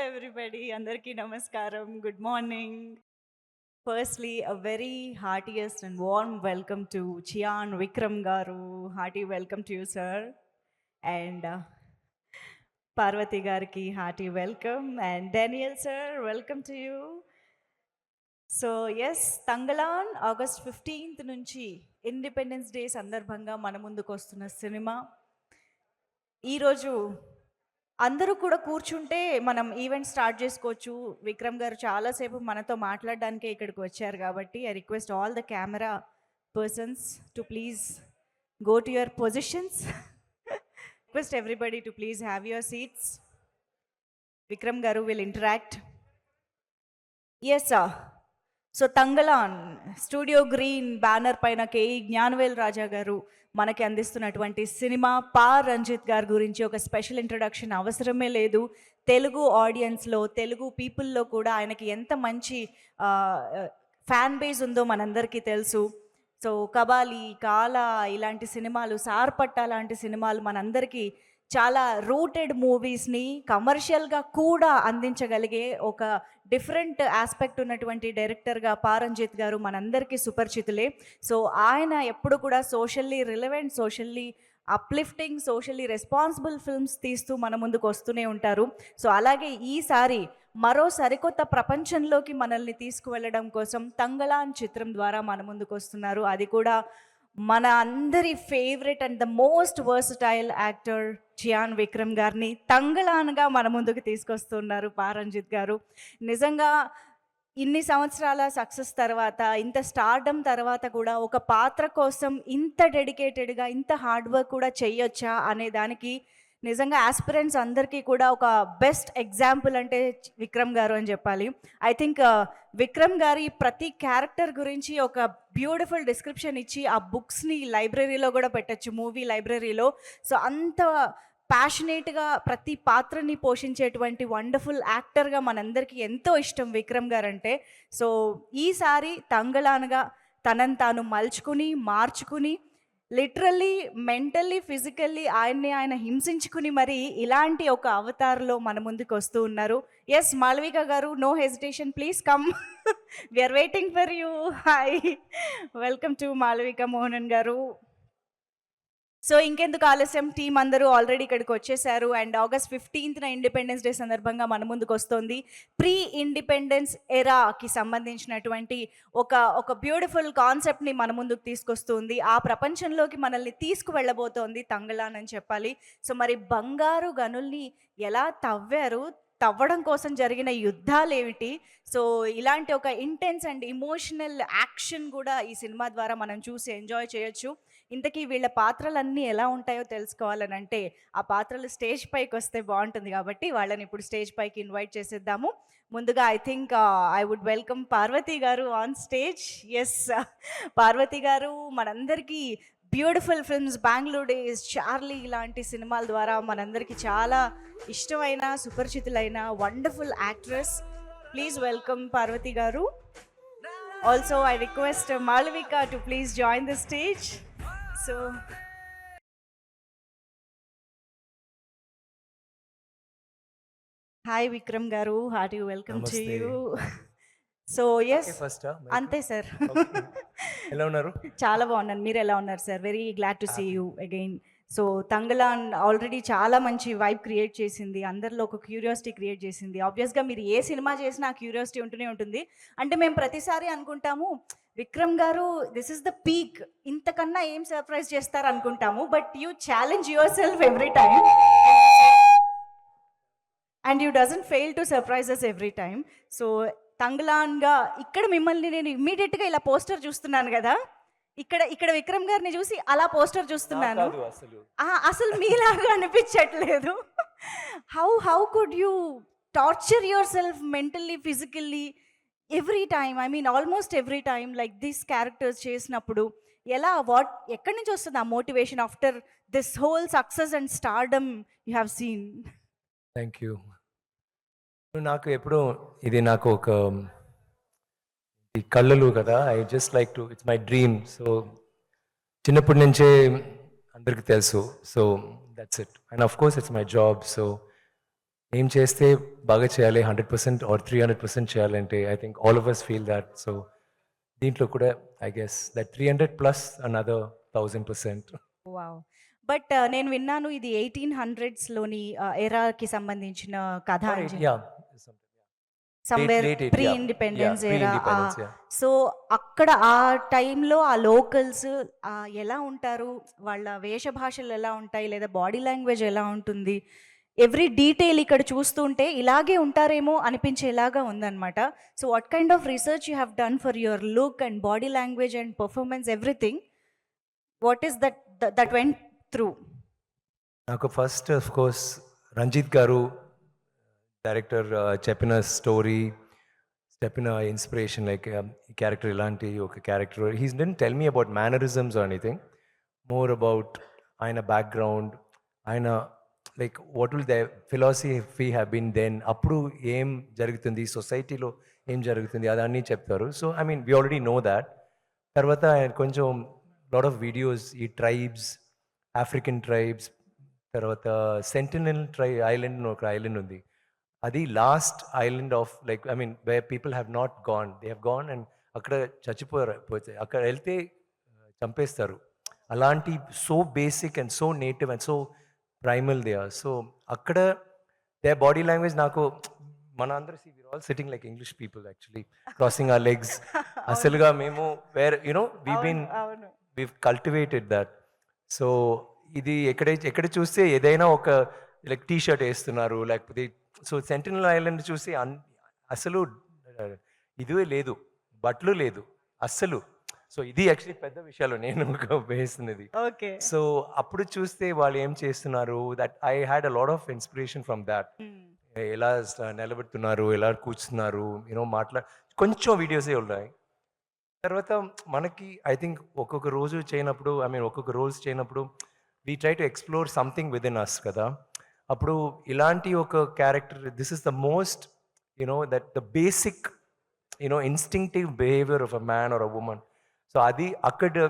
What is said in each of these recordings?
everybody. Andarki namaskaram. Good morning. Firstly, a very heartiest and warm welcome to Chian Vikram Garu. Hearty welcome to you, sir. And Parvati Garki, hearty welcome. And Daniel, sir, welcome to you. So yes Thangalaan August 15th నుంచి independence day సందర్భంగా మన ముందుకు వస్తున్న cinema. ఈరోజు అందరూ కూడా కూర్చుంటే మనం ఈవెంట్ స్టార్ట్ చేసుకోవచ్చు. విక్రమ్ గారు చాలాసేపు మనతో మాట్లాడడానికే ఇక్కడికి వచ్చారు కాబట్టి I request all the camera persons to please go to your positions. Request everybody to please have your seats. Vikram garu will interact. Yes sir. So Thangalaan studio green banner పైన కేఈ జ్ఞానవేల్ రాజా గారు మనకి అందిస్తున్నటువంటి సినిమా రంజిత్ గారి గురించి ఒక స్పెషల్ ఇంట్రడక్షన్ అవసరమే లేదు. తెలుగు ఆడియన్స్లో, తెలుగు పీపుల్లో కూడా ఆయనకి ఎంత మంచి ఫ్యాన్ బేస్ ఉందో మనందరికీ తెలుసు. సో కబాలి, కాలా ఇలాంటి సినిమాలు, సార్పట్టా లాంటి సినిమాలు మనందరికీ చాలా రూటెడ్ మూవీస్ని కమర్షియల్గా కూడా అందించగలిగే ఒక డిఫరెంట్ ఆస్పెక్ట్ ఉన్నటువంటి డైరెక్టర్గా రంజిత్ గారు మనందరికీ సుపరిచితులే. సో ఆయన ఎప్పుడు కూడా socially relevant, socially uplifting, socially responsible films తీస్తూ మన ముందుకు వస్తూనే ఉంటారు. సో అలాగే ఈసారి మరో సరికొత్త ప్రపంచంలోకి మనల్ని తీసుకువెళ్ళడం కోసం తంగలాన్ చిత్రం ద్వారా మన ముందుకు వస్తున్నారు. అది కూడా మన అందరి favourite and the most versatile actor Chiyaan Vikram గారిని తంగలాన్గా మన ముందుకు తీసుకొస్తున్నారు రంజిత్ గారు. నిజంగా ఇన్ని సంవత్సరాల సక్సెస్ తర్వాత, ఇంత స్టార్డమ్ తర్వాత కూడా ఒక పాత్ర కోసం ఇంత డెడికేటెడ్గా, ఇంత హార్డ్ వర్క్ కూడా చేయొచ్చా అనే దానికి నిజంగా ఆస్పిరెంట్స్ అందరికీ కూడా ఒక బెస్ట్ ఎగ్జాంపుల్ అంటే విక్రమ్ గారు అని చెప్పాలి. ఐ థింక్ విక్రమ్ గారి ప్రతి క్యారెక్టర్ గురించి ఒక బ్యూటిఫుల్ డిస్క్రిప్షన్ ఇచ్చి ఆ బుక్స్ని లైబ్రరీలో కూడా పెట్టచ్చు, మూవీ లైబ్రరీలో. సో అంత ప్యాషనేట్గా ప్రతి పాత్రని పోషించేటువంటి వండర్ఫుల్ యాక్టర్గా మనందరికీ ఎంతో ఇష్టం విక్రమ్ గారు అంటే. సో ఈసారి తంగలాన్గా తనని తాను మలుచుకుని, మార్చుకుని, లిటరల్లీ, మెంటల్లీ, ఫిజికల్లీ ఆయన హింసించుకుని మరి ఇలాంటి ఒక అవతారంలో మన ముందుకు వస్తూ ఉన్నారు. Yes Malavika garu, no hesitation, please come. We're waiting for you. Hi, welcome to Malavika Mohanan garu. So ఇంకెందుకు ఆలస్యం, టీం అందరూ ఆల్రెడీ ఇక్కడికి వచ్చేసారు. And August 15th independence day సందర్భంగా మన ముందుకు వస్తుంది ప్రీ ఇండిపెండెన్స్ ఎరాకి సంబంధించినటువంటి ఒక బ్యూటిఫుల్ కాన్సెప్ట్ని మన ముందుకు తీసుకొస్తుంది. ఆ ప్రపంచంలోకి మనల్ని తీసుకువెళ్ళబోతోంది తంగలాన్ అని చెప్పాలి. సో మరి బంగారు గనుల్ని ఎలా తవ్వడం కోసం జరిగిన యుద్ధాలు ఏమిటి, సో ఇలాంటి ఒక ఇంటెన్స్ అండ్ ఇమోషనల్ యాక్షన్ కూడా ఈ సినిమా ద్వారా మనం చూసి ఎంజాయ్ చేయొచ్చు. ఇంతకీ వీళ్ళ పాత్రలన్నీ ఎలా ఉంటాయో తెలుసుకోవాలని అంటే ఆ పాత్రలు స్టేజ్ పైకి వస్తే బాగుంటుంది కాబట్టి వాళ్ళని ఇప్పుడు స్టేజ్ పైకి ఇన్వైట్ చేసేద్దాము. ముందుగా I think I would welcome Parvathy garu on stage. Yes, Parvathy garu మనందరికీ beautiful films, Bangalore days, Charlie ఇలాంటి సినిమాల ద్వారా మనందరికీ చాలా ఇష్టమైన, సుపరిచితులైన wonderful actress. Please welcome Parvathy garu. Also I request Malavika to please join the stage. So hi Vikram garu, hearty welcome to you. So yes, అంతే sir. ఎలా ఉన్నారు? చాలా బాగున్నాను, మీరు ఎలా ఉన్నారు sir? Very glad to see you again. So Thangalaan already చాలా మంచి వైబ్ క్రియేట్ చేసింది, అందరిలో ఒక క్యూరియాసిటీ క్రియేట్ చేసింది. ఆబ్వియస్గా మీరు ఏ సినిమా చేసినా ఆ క్యూరియాసిటీ ఉంటూనే ఉంటుంది. అంటే మేము ప్రతిసారి అనుకుంటాము విక్రమ్ గారు దిస్ ఇస్ ద పీక్, ఇంతకన్నా ఏం సర్ప్రైజ్ చేస్తారు అనుకుంటాము. But you challenge yourself every time and you doesn't fail to surprises every time. So తంగలాన్గా ఇక్కడ మిమ్మల్ని నేను ఇమ్మీడియట్గా ఇలా పోస్టర్ చూస్తున్నాను కదా, ఇక్కడ విక్రమ్ గారిని చూసి అలా పోస్టర్ చూస్తున్నాను. అసలు మీలాగా అనిపించట్లేదు. How could you torture your self mentally, physically every time? I mean almost every time like this characters చేసినప్పుడు ఎలా, ఎక్కడి నుంచి వస్తుంది ఆ motivation after this whole success and stardom you have seen? Thank you. నాకు ఎప్పుడు ఇది నాకు ఒక కళ్ళలు కదా, I just like to, it's my dream. So చిన్నప్పటి నుంచే అందరికి తెలుసు. So that's it. And of course it's my job. So ఏం చేస్తే బాగా చేయాలి 100% ఆర్ 300% చేయాలంటే I think all of us feel that. So దీంట్లో కూడా I guess that 300 plus another 1000%. Wow! But నేను విన్నాను ఇది 1800స్‌లోని ఎరాకి సంబంధించిన కథ ఆర్ అని ఎయిట్ చెప్పి. Yeah. Somewhere late pre yeah. Independence pre era. Independence yeah. So, అక్కడ ఆ టైంలో ఆ లోకల్స్ ఎలా ఉంటారు? వాళ్ళ వేషభాషలు ఎలా ఉంటాయి? లేదా బాడీ లాంగ్వేజ్ ఎలా ఉంటుంది? ఎవ్రీ డీటెయిల్ ఇక్కడ చూస్తుంటే ఇలాగే ఉంటారేమో అనిపించేలాగా ఉందనమాట. So, what kind of research you have done for your look and body language and performance everything? What is that went through? నాకు ఫస్ట్ ఆఫ్ కోర్స్ రంజిత్ గారు డైరెక్టర్ చెప్పిన స్టోరీ, చెప్పిన ఇన్స్పిరేషన్ లైక్ ఈ క్యారెక్టర్ ఇలాంటి ఒక character. He didn't tell me about mannerisms or anything, more about ఆయన background, ఆయన like what will the philosophy have been then, అప్పుడు ఏం జరుగుతుంది సొసైటీలో, ఏం జరుగుతుంది అదన్నీ చెప్తారు. So I mean we already know that. తర్వాత ఆయన కొంచెం లాట్ ఆఫ్ వీడియోస్ ఈ ట్రైబ్స్, ఆఫ్రికన్ ట్రైబ్స్, తర్వాత సెంటినల్ ఐలాండ్ ఒక ఐలాండ్ ఉంది, అది last island of like I mean way people have not gone, they have gone and అక్కడ చచ్చిపోయారు, పోతే అక్కడ వెళ్తే చంపేస్తారు. అలాంటి so basic and so native and so primal they are. So అక్కడ దే బాడీ లాంగ్వేజ్ నాకు మన అందరూ all sitting like English people actually crossing our legs. అసలుగా మేము వేర్ యునో వీ బీన్ అవును. we've cultivated that. సో ఇది ఎక్కడ చూస్తే ఏదైనా ఒక లైక్ టీ షర్ట్ వేస్తున్నారు, లేకపోతే సో సెంటినల్ ఐలాండ్ చూసి అసలు ఇదే లేదు, బట్టలు లేదు అస్సలు. సో ఇది యాక్చువల్లీ పెద్ద విషయాలు నేను వేస్తున్నది. ఓకే. సో అప్పుడు చూస్తే వాళ్ళు ఏం చేస్తున్నారు, that I had a lot of inspiration from that. ఎలా నిలబెడుతున్నారు, ఎలా కూర్చున్నారు, యూనో కొంచెం వీడియోసే ఉన్నాయి. తర్వాత మనకి ఐ థింక్ ఒక్కొక్క రోజు చేయనప్పుడు ఐ మీన్ ఒక్కొక్క రోల్స్ చేయనప్పుడు we try to explore something within us కదా. అప్పుడు ఇలాంటి ఒక character, this is the most you know that the basic you know instinctive behaviour of a man or a woman. So అది అక్కడ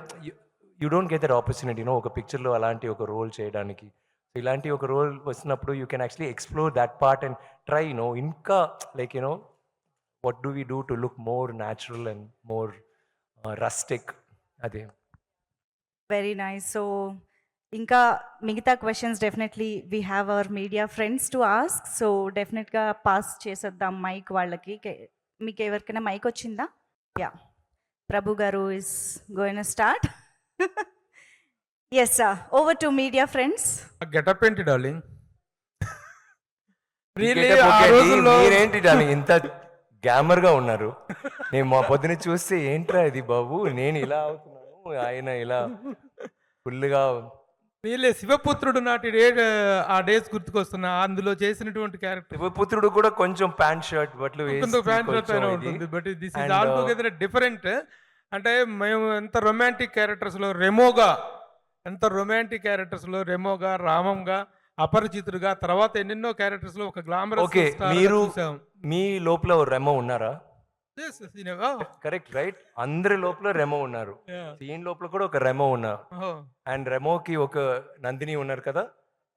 you don't get that opportunity you know ఒక పిక్చర్లో అలాంటి ఒక రోల్ చేయడానికి. సో ఇలాంటి ఒక రోల్ వచ్చినప్పుడు you can actually explore that part and try you know ఇంకా like you know what do we do to look more natural and more rustic? అదే. Very nice. సో, ఇంకా మిగతా questions definitely we have our media friends to ask. So, డెఫినెట్గా pass చేసేద్దాం mic వాళ్ళకి. మీకు ఎవరికైనా mic వచ్చిందా? Yeah, Prabhu garu is going to start. Yes sir, over to media friends. Getup ఏంటి డార్లింగ్? మీరేంటి డార్లింగ్ ఇంత గ్యామర్ గా ఉన్నారు? నేను మా పొద్దున చూస్తే ఏంట్రా ఇది బాబు, నేను ఇలా అవుతున్నాను, ఆయన ఇలా ఫుల్గా. వీళ్ళే శివపుత్రుడు నాటి ఆ డేస్ గుర్తుకొస్తున్నా, అందులో చేసినటువంటి క్యారెక్టర్. శివపుత్రుడు కూడా కొంచెం ప్యాంట్ షర్ట్ బట్లు ప్యాంట్ షర్ట్ అయినా ఉంటుంది, but this is all together different. అంటే మేము ఎంత రొమాంటిక్ క్యారెక్టర్స్ లో రెమోగా, రామంగా, అపరిచితుడుగా, తర్వాత ఎన్నెన్నో క్యారెక్టర్స్ లో ఒక గ్లామరస్. ఓకే, మీరు మీ లోపల రెమో ఉన్నారా? కరెక్ట్ రైట్, అందరి లోపల రెమో ఉన్నారు. ఈయన లోపల కూడా ఒక రెమో ఉన్నారు. అండ్ రెమోకి ఒక నందిని ఉన్నారు కదా,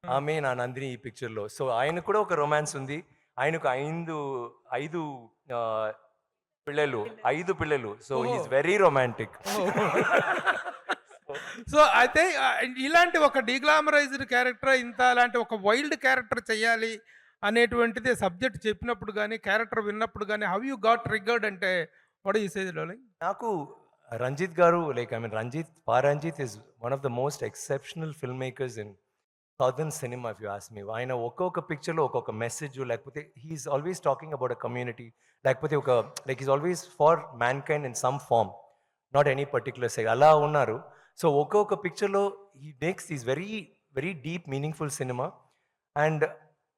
ఆమె నా నందిని ఈ పిక్చర్ లో. సో ఆయన కూడా ఒక రొమాన్స్ ఉంది. ఆయనకు ఐదు పిల్లలు. So is very romantic. So అయితే ఇలాంటి ఒక డిగ్లామరైజ్డ్ క్యారెక్టర్, అలాంటి ఒక వైల్డ్ క్యారెక్టర్ చేయాలి అనేటువంటిది సబ్జెక్ట్ చెప్పినప్పుడు కానీ, క్యారెక్టర్ విన్నప్పుడు కానీ, హౌ యూ గాట్ ట్రిగ్గర్డ్ అంటే వాట్ యూ సే డార్లింగ్? నాకు Ranjith garu like I mean Ranjith is one of the most exceptional film makers in southern cinema if you ask me. ఆయన ఒక్కొక్క పిక్చర్లో ఒక్కొక్క మెసేజ్, లేకపోతే he's always talking about a community, లేకపోతే ఒక like is always for mankind in some form, not any particular side అలా ఉన్నారు. So ఒక్కొక్క పిక్చర్లో he makes is very very deep meaningful cinema and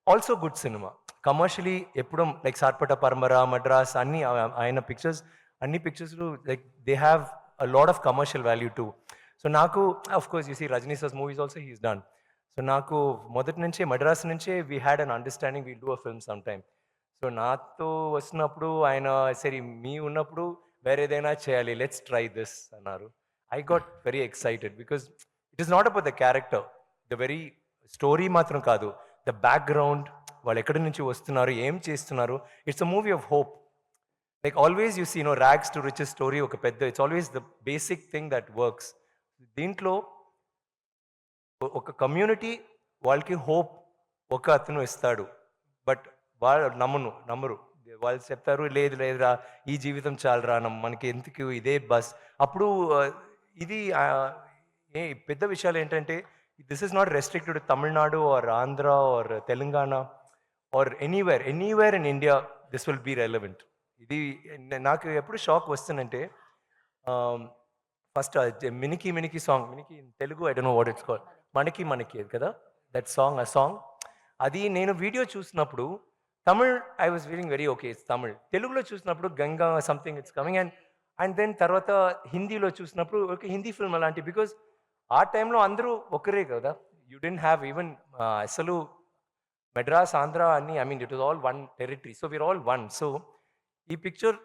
also good cinema. Commercially ఎప్పుడు like Sarpatta Parambarai, Madras అన్ని ఆయన pictures, అన్ని పిక్చర్స్లో like they have a lot of commercial value too. So నాకు of course you see Rajini sir's movies also he's done. So నాకు మొదటి నుంచే మద్రాస్ నుంచే we had an understanding, we do a film some time. So నాతో వచ్చినప్పుడు ఆయన సరే మీ ఉన్నప్పుడు వేరేదైనా చేయాలి, లెట్స్ ట్రై దిస్ అన్నారు. I got very excited because it is not about the character, the very story matram kaadu, the background, వాళ్ళు ఎక్కడి నుంచి వస్తున్నారు, ఏం చేస్తున్నారు. It's a movie of hope. Like always you see rags to riches story ఒక పెద్ద, it's always the basic thing that works. దీంట్లో ఒక కమ్యూనిటీ వాళ్ళకి హోప్ ఒక అతను ఇస్తాడు, బట్ వాళ్ళు నమ్మరు. వాళ్ళు చెప్తారు లేదు లేదురా ఈ జీవితం చాలరా, మనకి ఎందుకు ఇదే బస్. అప్పుడు ఇది ఏ పెద్ద విషయాలు ఏంటంటే this is not restricted Tamil Nadu or Andhra or Telangana or anywhere in India this will be relevant. ఇది నాకు ఎప్పుడు షాక్ వస్తుందంటే first Minikki song, Minikki Telugu I don't know what it's called, మనకి అది కదా దట్ సాంగ్, ఆ సాంగ్ అది నేను వీడియో చూసినప్పుడు Tamil I was feeling very okay it's Tamil. తెలుగులో చూసినప్పుడు Ganga something it's coming and then తర్వాత హిందీలో చూసినప్పుడు ఓకే హిందీ ఫిల్మ్ అలాంటి, బికాజ్ ఆ టైంలో అందరూ ఒకరే కదా, యూ డెంట్ హ్యావ్ ఈవెన్ అసలు మెడ్రాస్ ఆంధ్ర అన్ని, I mean it was all one territory, so we are all one. So ఈ picture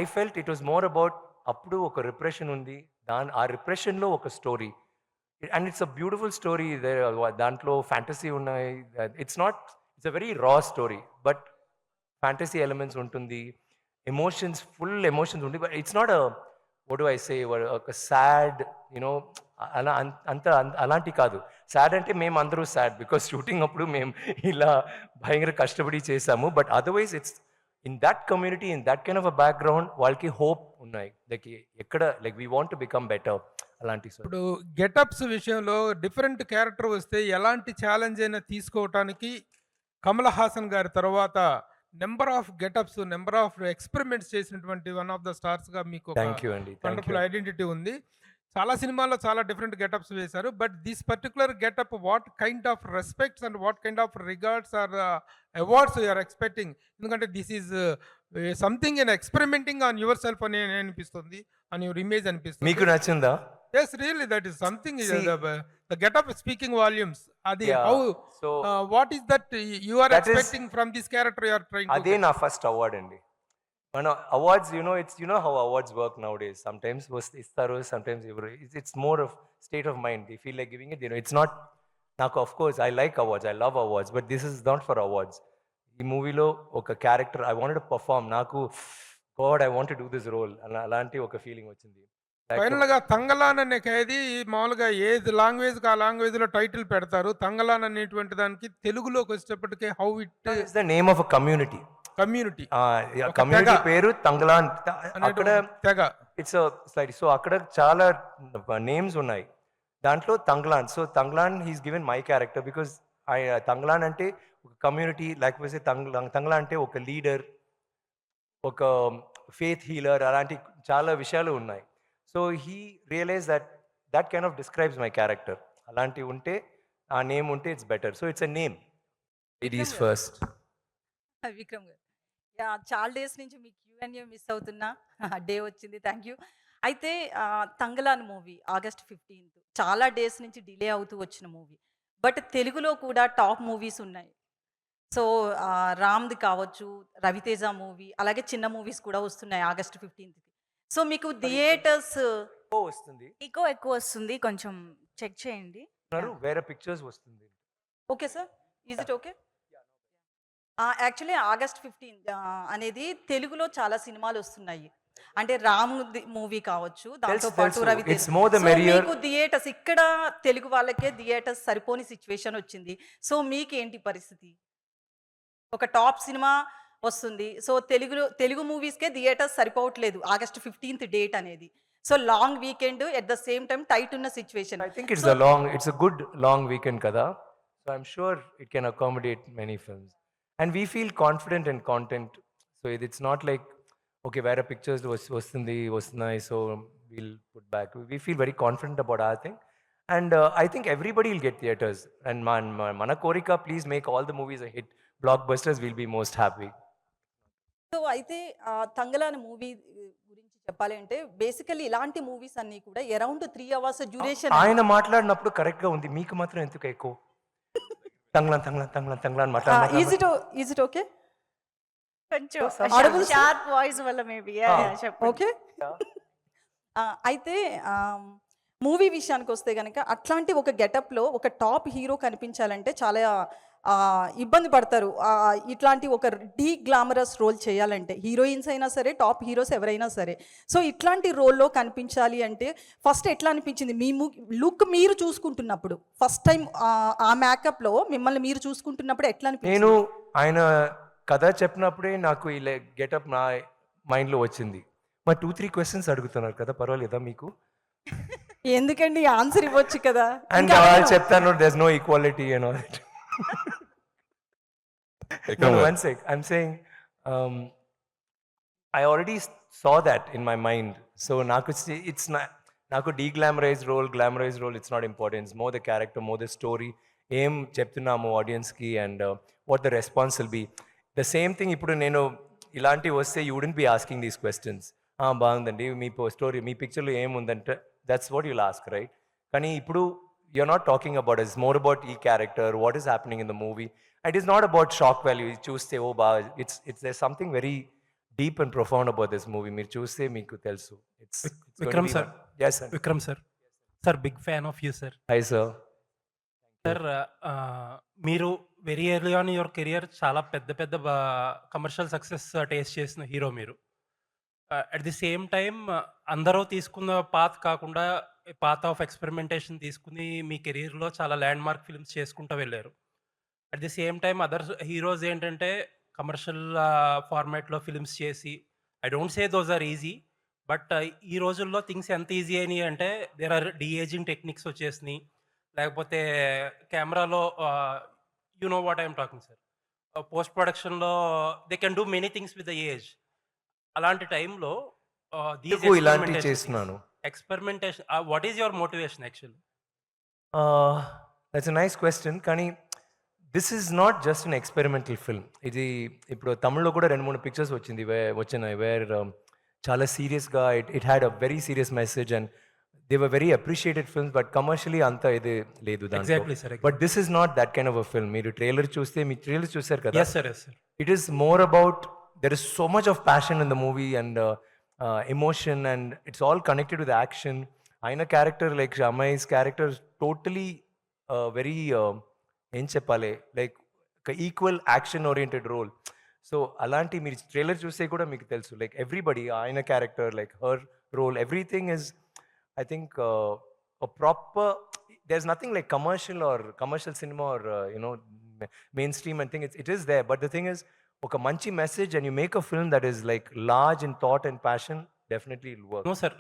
I felt it was more about అప్పుడు ఒక రిప్రెషన్ ఉంది, ఆ రిప్రెషన్లో ఒక story, and it's a beautiful story. దాంట్లో ఫ్యాంటసీ ఉన్నాయి, it's a very raw story, but fantasy elements ఉంటుంది, ఎమోషన్స్ ఫుల్ ఎమోషన్స్ ఉంది, but it's not what do I say ఒక సాడ్ యూనో అలా అలాంటి కాదు. సాడ్ అంటే మేము అందరూ సాడ్ బికాస్ షూటింగ్ అప్పుడు మేము ఇలా భయంకర కష్టపడి చేసాము, but otherwise it's in that community, in that kind of a background వాళ్ళకి హోప్ ఉన్నాయి, లైక్ ఎక్కడ like we want to become better అలాంటి. ఇప్పుడు గెటప్స్ విషయంలో డిఫరెంట్ క్యారెక్టర్ వస్తే ఎలాంటి ఛాలెంజ్ అయినా తీసుకోవటానికి కమల్ హాసన్ గారి తర్వాత number of getups, number of experiments చేసినటువంటి వన్ ఆఫ్ ద స్టార్స్గా మీకు థ్యాంక్ యూ అండి, వండర్ఫుల్ ఐడెంటిటీ ఉంది. చాలా సినిమాల్లో చాలా డిఫరెంట్ గెటప్స్ వేశారు, but this particular getup what kind of respects and what kind of regards or awards you're expecting? ఎందుకంటే this is something in experimenting on your self అని అనిపిస్తుంది, on your image అనిపిస్తుంది. మీకు నచ్చిందా? Yes, really, that is something. The get-up is speaking volumes. Adi, Yeah. how? So What is that you are that is- expecting from this character you are trying to అదే get? నా first award అండి. మన awards it's how awards work nowadays. Sometimes ఇస్తారు, sometimes ఎవరు. It's more of state of mind. They feel like giving it. It's not నాకు of course I like awards, I love awards, but this is not for awards. ఈ మూవీలో ఒక character I wanted to perform, నాకు god I want to do this role అలాంటి ఒక feeling వచ్చింది. Final గా తంగలాన్ అనే ఖైదీ మామూలుగా ఏ లాంగ్వేజ్ ఆ లాంగ్వేజ్ లో టైటిల్ పెడతారు. తంగలాన్ అనేటువంటి దానికి తెలుగులోకి వచ్చేటప్పటికే how it it's the name of a community. Community community పేరు తంగలాన్. అక్కడ తెగ. It's slide. సో అక్కడ చాలా నేమ్స్ ఉన్నాయి, దాంట్లో Thangalaan. So Thangalaan he's given my character because Thangalaan అంటే ఒక కమ్యూనిటీ, లేకపోతే తంగ్లాన్ అంటే ఒక లీడర్, ఒక ఫేత్ హీలర్, అలాంటి చాలా విషయాలు ఉన్నాయి. So he realize that kind of describes my character. అలాంటివి ఉంటే, ఆ నేమ్ ఉంటే it's better. So it's a name. It is first. Vikram garu, yeah చాలా డేస్ నుంచి మీ Q&A మిస్ అవుతున్నా, డే వచ్చింది, థ్యాంక్ యూ. అయితే తంగలాన్ మూవీ August 15th చాలా డేస్ నుంచి డిలే అవుతూ వచ్చిన మూవీ, బట్ తెలుగులో కూడా టాప్ మూవీస్ ఉన్నాయి. సో రామ్ది కావచ్చు, రవితేజ మూవీ, అలాగే చిన్న మూవీస్ కూడా వస్తున్నాయి August 15th. సో మీకు థియేటర్స్ వస్తుంది, ఎక్కువ వస్తుంది, కొంచెం చెక్ చేయండి. వేరే పిక్చర్స్ వస్తుంది. Okay sir, is it okay? Actually August 15th అనేది తెలుగులో చాలా సినిమాలు వస్తున్నాయి. అంటే రామ్ మూవీ కావచ్చు, దాంతో పాటు Ravi Teja. It's more the merrier. మీకు థియేటర్స్ ఇక్కడ తెలుగు వాళ్ళకే థియేటర్స్ సరిపోని సిచ్యువేషన్ వచ్చింది. సో మీకేంటి పరిస్థితి? ఒక టాప్ సినిమా వస్తుంది, సో తెలుగు మూవీస్కే థియేటర్స్ సరిపోవట్లేదు August 15th డేట్ అనేది. So long weekend, at the same time tight ఉన్న situation. I think it's a good long weekend kada. So I'm sure it can accommodate many films. And we feel confident in content. So it's not like, okay, where a pictures vastunnayi, so we'll put back. We feel very confident about our thing. And I think everybody will get theaters. And mana korika, please make all the movies a hit. Blockbusters, we'll be most happy. So అయితే Thangalaan movie గురించి చెప్పాలి అంటే basically ఇలాంటి movies అన్నీ కూడా around 3 hours duration. ఆయన మాట్లాడినప్పుడు correct గా ఉంది, మీకు మాత్రం ఎందుకు ఎక్కువ తంగ్లాన్ ఈజ్ ఇట్ ఓకే? కొంచెం Audible, sir? షార్ప్ వాయిస్ వల్ల మేబీ చెప్పండి. ఓకే. అయితే మూవీ విషయానికి వస్తే కనుక అట్లాంటి ఒక గెటప్లో ఒక టాప్ హీరో కనిపించాలంటే చాలా ఇబ్బంది పడతారు. ఇట్లాంటి ఒక గ్లామరస్ రోల్ చేయాలంటే హీరోయిన్స్ అయినా సరే, టాప్ హీరోస్ ఎవరైనా సరే. సో ఇట్లాంటి రోల్‌లో కనిపించాలి అంటే ఫస్ట్ ఎట్లా అనిపించింది? మీ లుక్ మీరు చూసుకుంటున్నప్పుడు ఫస్ట్ టైమ్ ఆ మేకప్‌లో మిమ్మల్ని మీరు చూసుకుంటున్నప్పుడు ఎట్లా నేను అనిపించింది? ఆయన కథ చెప్పినప్పుడే నాకు ఇలా గెటప్ నా మైండ్‌లో వచ్చింది. మరి 2, 3 క్వెషన్స్ అడుగుతున్నారు కదా! పర్వాలేదా మీకు? ఎందుకండి ఆన్సర్ ఇవ్వచ్చు కదా! అండ్ ఇంకా అడగను. చెప్తాను there is no equality and all that. No, Vikram, one sec. I'm saying, um, I already saw that in my mind. So it's not నాకు glamorise role it's not important. It's more the character, more the story. ఏం చెప్తున్నాము ఆడియన్స్కి and what the response will be. The same thing ఇప్పుడు నేను ఇలాంటివి వస్తే you wouldn't be asking these questions. బాగుందండి మీ స్టోరీ, మీ పిక్చర్లో ఏముందంటే that's what you'll ask, right? కానీ ఇప్పుడు you're not talking about it. It's more about ఈ character, what is happening in the movie. It is not about shock value. You చూస్తే ఓ బా there's something very deep and profound about this movie. మీరు చూస్తే మీకు తెలుసు. It's going to Vikram be sir. Yes sir. Vikram sir. Sir, big fan of you, sir. Hi sir. Sir, మీరు very early on your career చాలా పెద్ద పెద్ద commercial success taste చేసిన hero మీరు. అట్ ది సేమ్ టైమ్ అందరూ తీసుకున్న path కాకుండా path of experimentation తీసుకుని మీ కెరీర్లో చాలా ల్యాండ్ మార్క్ ఫిల్మ్స్ చేసుకుంటూ వెళ్ళారు. At the same time other heroes ఏంటంటే కమర్షియల్ ఫార్మాట్లో ఫిల్మ్స్ చేసి, I don't say those are easy, but ఈ రోజుల్లో థింగ్స్ ఎంత ఈజీ అయినాయి అంటే దేర్ ఆర్ డీఏజింగ్ టెక్నిక్స్ వచ్చేసినాయి, లేకపోతే కెమెరాలో you know what I'm talking sir, post ప్రొడక్షన్లో they can do many things with the age. అలాంటి టైంలో ఎందుకు ఇలాంటివి చేస్తున్నాను? Experimentation, what is your motivation actually? That's a nice question. కానీ this is not just an experimental film. ఇది ఇప్పుడు తమిళ్లో కూడా 2-3 పిక్చర్స్ వచ్చినాయి వేర్ చాలా సీరియస్గా it had a very serious message and they were very appreciated films. But commercially అంత ఇది లేదు దాంట్లో. Exactly, sir, exactly. But this is not that kind of a film. మీరు ట్రైలర్ చూస్తే, మీ ట్రైలర్ చూసారు కదా, yes sir, yes sir. it is more about there is so much of passion in the movie and emotion, and it's all connected with the action. Aina character like Shamai's character is totally very em cheppale, like equal action oriented role. So alanti meer trailer chuste kuda meeku telusu, like everybody Aina character, like her role, everything is, I think, a proper, there's nothing like commercial cinema or mainstream and thing. It is there, but the thing is, oka manchi message and you make a film that is like large in thought and passion, definitely it'll work. No sir,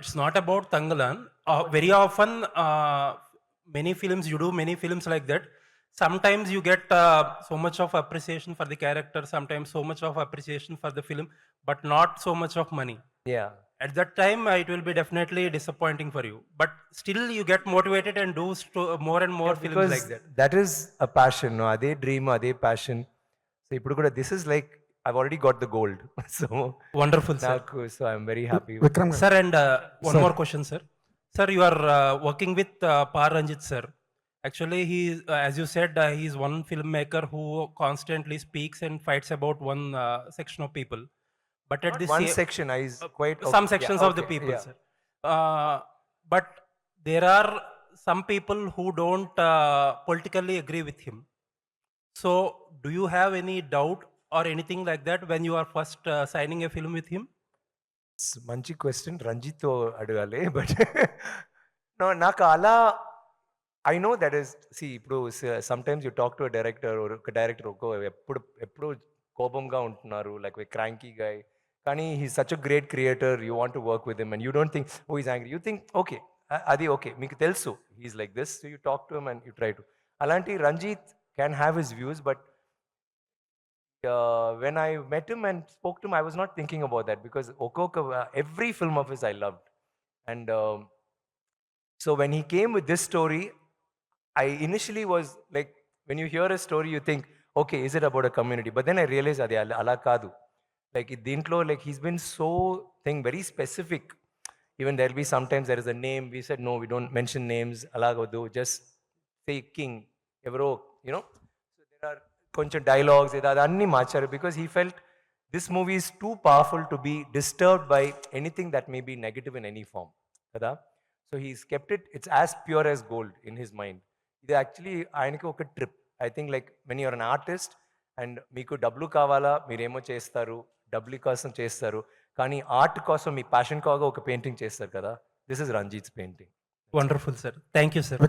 it's not about Tangalan. Very often many films, you do many films like that. Sometimes you get so much of appreciation for the character, sometimes so much of appreciation for the film, but not so much of money. Yeah, At that time it will be definitely disappointing for you, but still you get motivated and do more and more films because like that. that is a passion, no? Ade dream, ade passion. So ippudu kuda this is like I've already got the gold. So Wonderful sir. so I'm very happy. Vikram garu. Sir, and one more question, sir. Sir, you are working with Par Ranjit sir. Actually, he, as you said, he is one filmmaker who constantly speaks and fights about one section of people. But at Not this one section, I is quite some okay. sections Yeah, of the okay, people, yeah. sir. But there are some people who don't politically agree with him. So, do you have any doubt or anything like that when you are first signing a film with him? మంచి question, రంజిత్తో అడగాలి. But no, నాకు అలా I know that is, see ఇప్పుడు sometimes you talk to a director, ఒక director ఎప్పుడు కోపంగా ఉంటున్నారు, లైక్ క్రాంకీ గై, కానీ he such a great creator, you want to work with him and you don't think oh is angry, you think okay అది okay, మీకు తెలుసు he's like this, so you talk to him and you try to. అలాంటి Ranjith can have his views, but when I met him and spoke to him, I was not thinking about that because every film of his I loved. And so when he came with this story, I initially was like, when you hear a story, you think, okay, is it about a community? But then I realized adi ala kaadu. Like dintlo, like he's been so very specific. Even there'll be sometimes there is a name. We said, no, we don't mention names. Alagadu, just say king. Evro, you know. So there are కొంచెం dialogues అన్నీ మార్చారు because he felt this movie is too powerful to be disturbed by anything that may be negative in any form కదా. So he's kept it's as pure as gold in his mind. ఇది actually ఆయనకి ఒక trip, I think like when you're an artist and మీకు డబ్బులు కావాలా, మీరేమో చేస్తారు, డబ్బులు కోసం చేస్తారు, కానీ ఆర్ట్ కోసం మీ ప్యాషన్ కాగా ఒక పెయింటింగ్ చేస్తారు కదా. This is Ranjith's painting. Wonderful sir, thank you sir.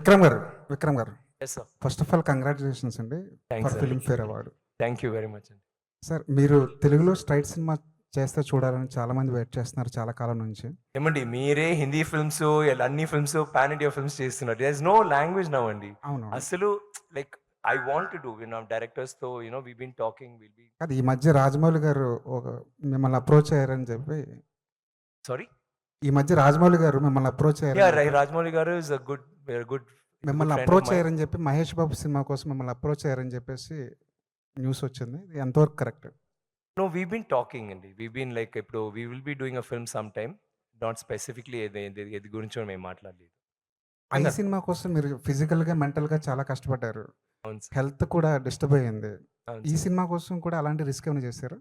Vikram గారు yes sir, first of all congratulations అండి thanks for Filmfare award. Thank you very much అండి. సార్ మీరు తెలుగులో స్ట్రైట్ సినిమా చేస్తే చూడాలని చాలా మంది వెయిట్ చేస్తున్నారు చాలా కాలం నుంచి. ఏమండి మీరే హిందీ ఫిల్మ్స్ అన్ని ఫిల్మ్స్ పాన్ ఇండియా ఫిల్మ్స్ చేస్తున్నారు. There is no language now అండి. అవును, అసలు like I want to do directors తో we been talking will be. అది ఈ మధ్య రాజమౌళి గారు ఒక మిమ్మల్ని అప్రోచ్ అయ్యారని చెప్పి, సారీ, ఈ మధ్య రాజమౌళి గారు మిమ్మల్ని అప్రోచ్ అయ్యారు, రాజమౌళి గారు ఇస్ అ గుడ్ మిమ్మల్ని అప్రోచ్ అయ్యారని చెప్పి మహేష్ బాబు సినిమా కోసం మిమ్మల్ని అప్రోచ్ అయ్యారని చెప్పేసి న్యూస్ వచ్చింది. ఇది ఎంతవరకు correct? No, we've been talking అండి. We've been like ఇప్పుడు we will be doing a film sometime. Not specifically ఇది గురించి మేము మాట్లాడలేదు. ఈ సినిమా కోసం మీరు ఫిజికల్గా మెంటల్గా చాలా కష్టపడ్డారు, అవును సార్. హెల్త్ కూడా డిస్టర్బ్ అయ్యింది. అవును ఈ సార్. సినిమా కోసం కూడా అలాంటి రిస్క్ ఏమైనా చేశారు?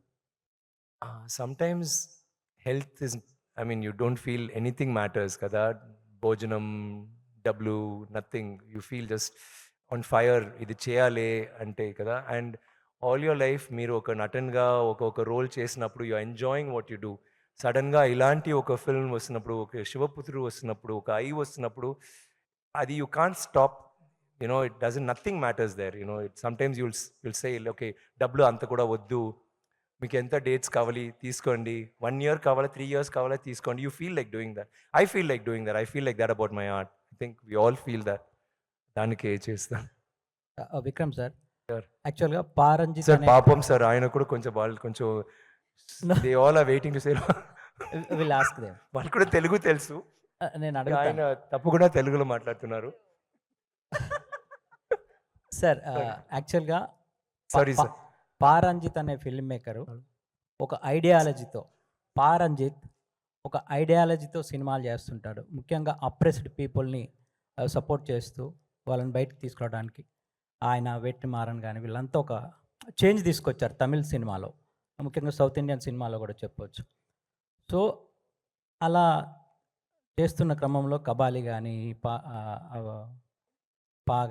Sometimes health is, I mean, you don't feel anything matters కదా. భోజనం, డబ్బులు, nothing. You feel just on fire, ఇది చేయాలి అంటే కదా. అండ్ ఆల్ యువర్ లైఫ్ మీరు ఒక నటన్గా ఒక రోల్ చేసినప్పుడు you enjoying what you do. సడన్గా ఇలాంటి ఒక ఫిల్మ్ వస్తున్నప్పుడు, ఒక శివపుత్రుడు వస్తున్నప్పుడు, ఒక ఐ వస్తున్నప్పుడు, అది you can't stop. It doesn't, nothing matters there. Sometimes you'll say okay డబ్బులు అంత కూడా వద్దు, మీకు ఎంత డేట్స్ కావాలి తీసుకోండి, 1 year కావాలా 3 years కావాలా తీసుకోండి. You feel like doing that. I feel like doing that. I feel like that about my art. I think we all feel that. దానికే చేస్తాను విక్రమ్ సార్. Sir. యాక్చువల్గా పారంజిత్ సార్. అనే పాపం సార్, ఆయన కూడా కొంచెం వాళ్ళు కొంచెం they all are waiting to say. Will ask them. వాళ్ళు కూడా తెలుగు తెలుసు, నేను ఆయన అడుగుతాను తప్పకుండా తెలుగులో మాట్లాడుతున్నారు. సార్. యాక్చువల్గా సారీ సార్. పారంజిత్ అనే ఫిల్మ్ మేకరు ఒక ఐడియాలజీతో, పారంజిత్ ఒక ఐడియాలజీతో సినిమాలు చేస్తుంటాడు. ముఖ్యంగా అప్రెస్డ్ పీపుల్ని సపోర్ట్ చేస్తూ వాళ్ళని బయటకు తీసుకురావడానికి ఆయన వెట్రిమారన్ కానీ వీళ్ళంతా ఒక చేంజ్ తీసుకొచ్చారు తమిళ సినిమాలో, ముఖ్యంగా సౌత్ ఇండియన్ సినిమాలో కూడా చెప్పవచ్చు. సో అలా చేస్తున్న క్రమంలో కబాలి కానీ పా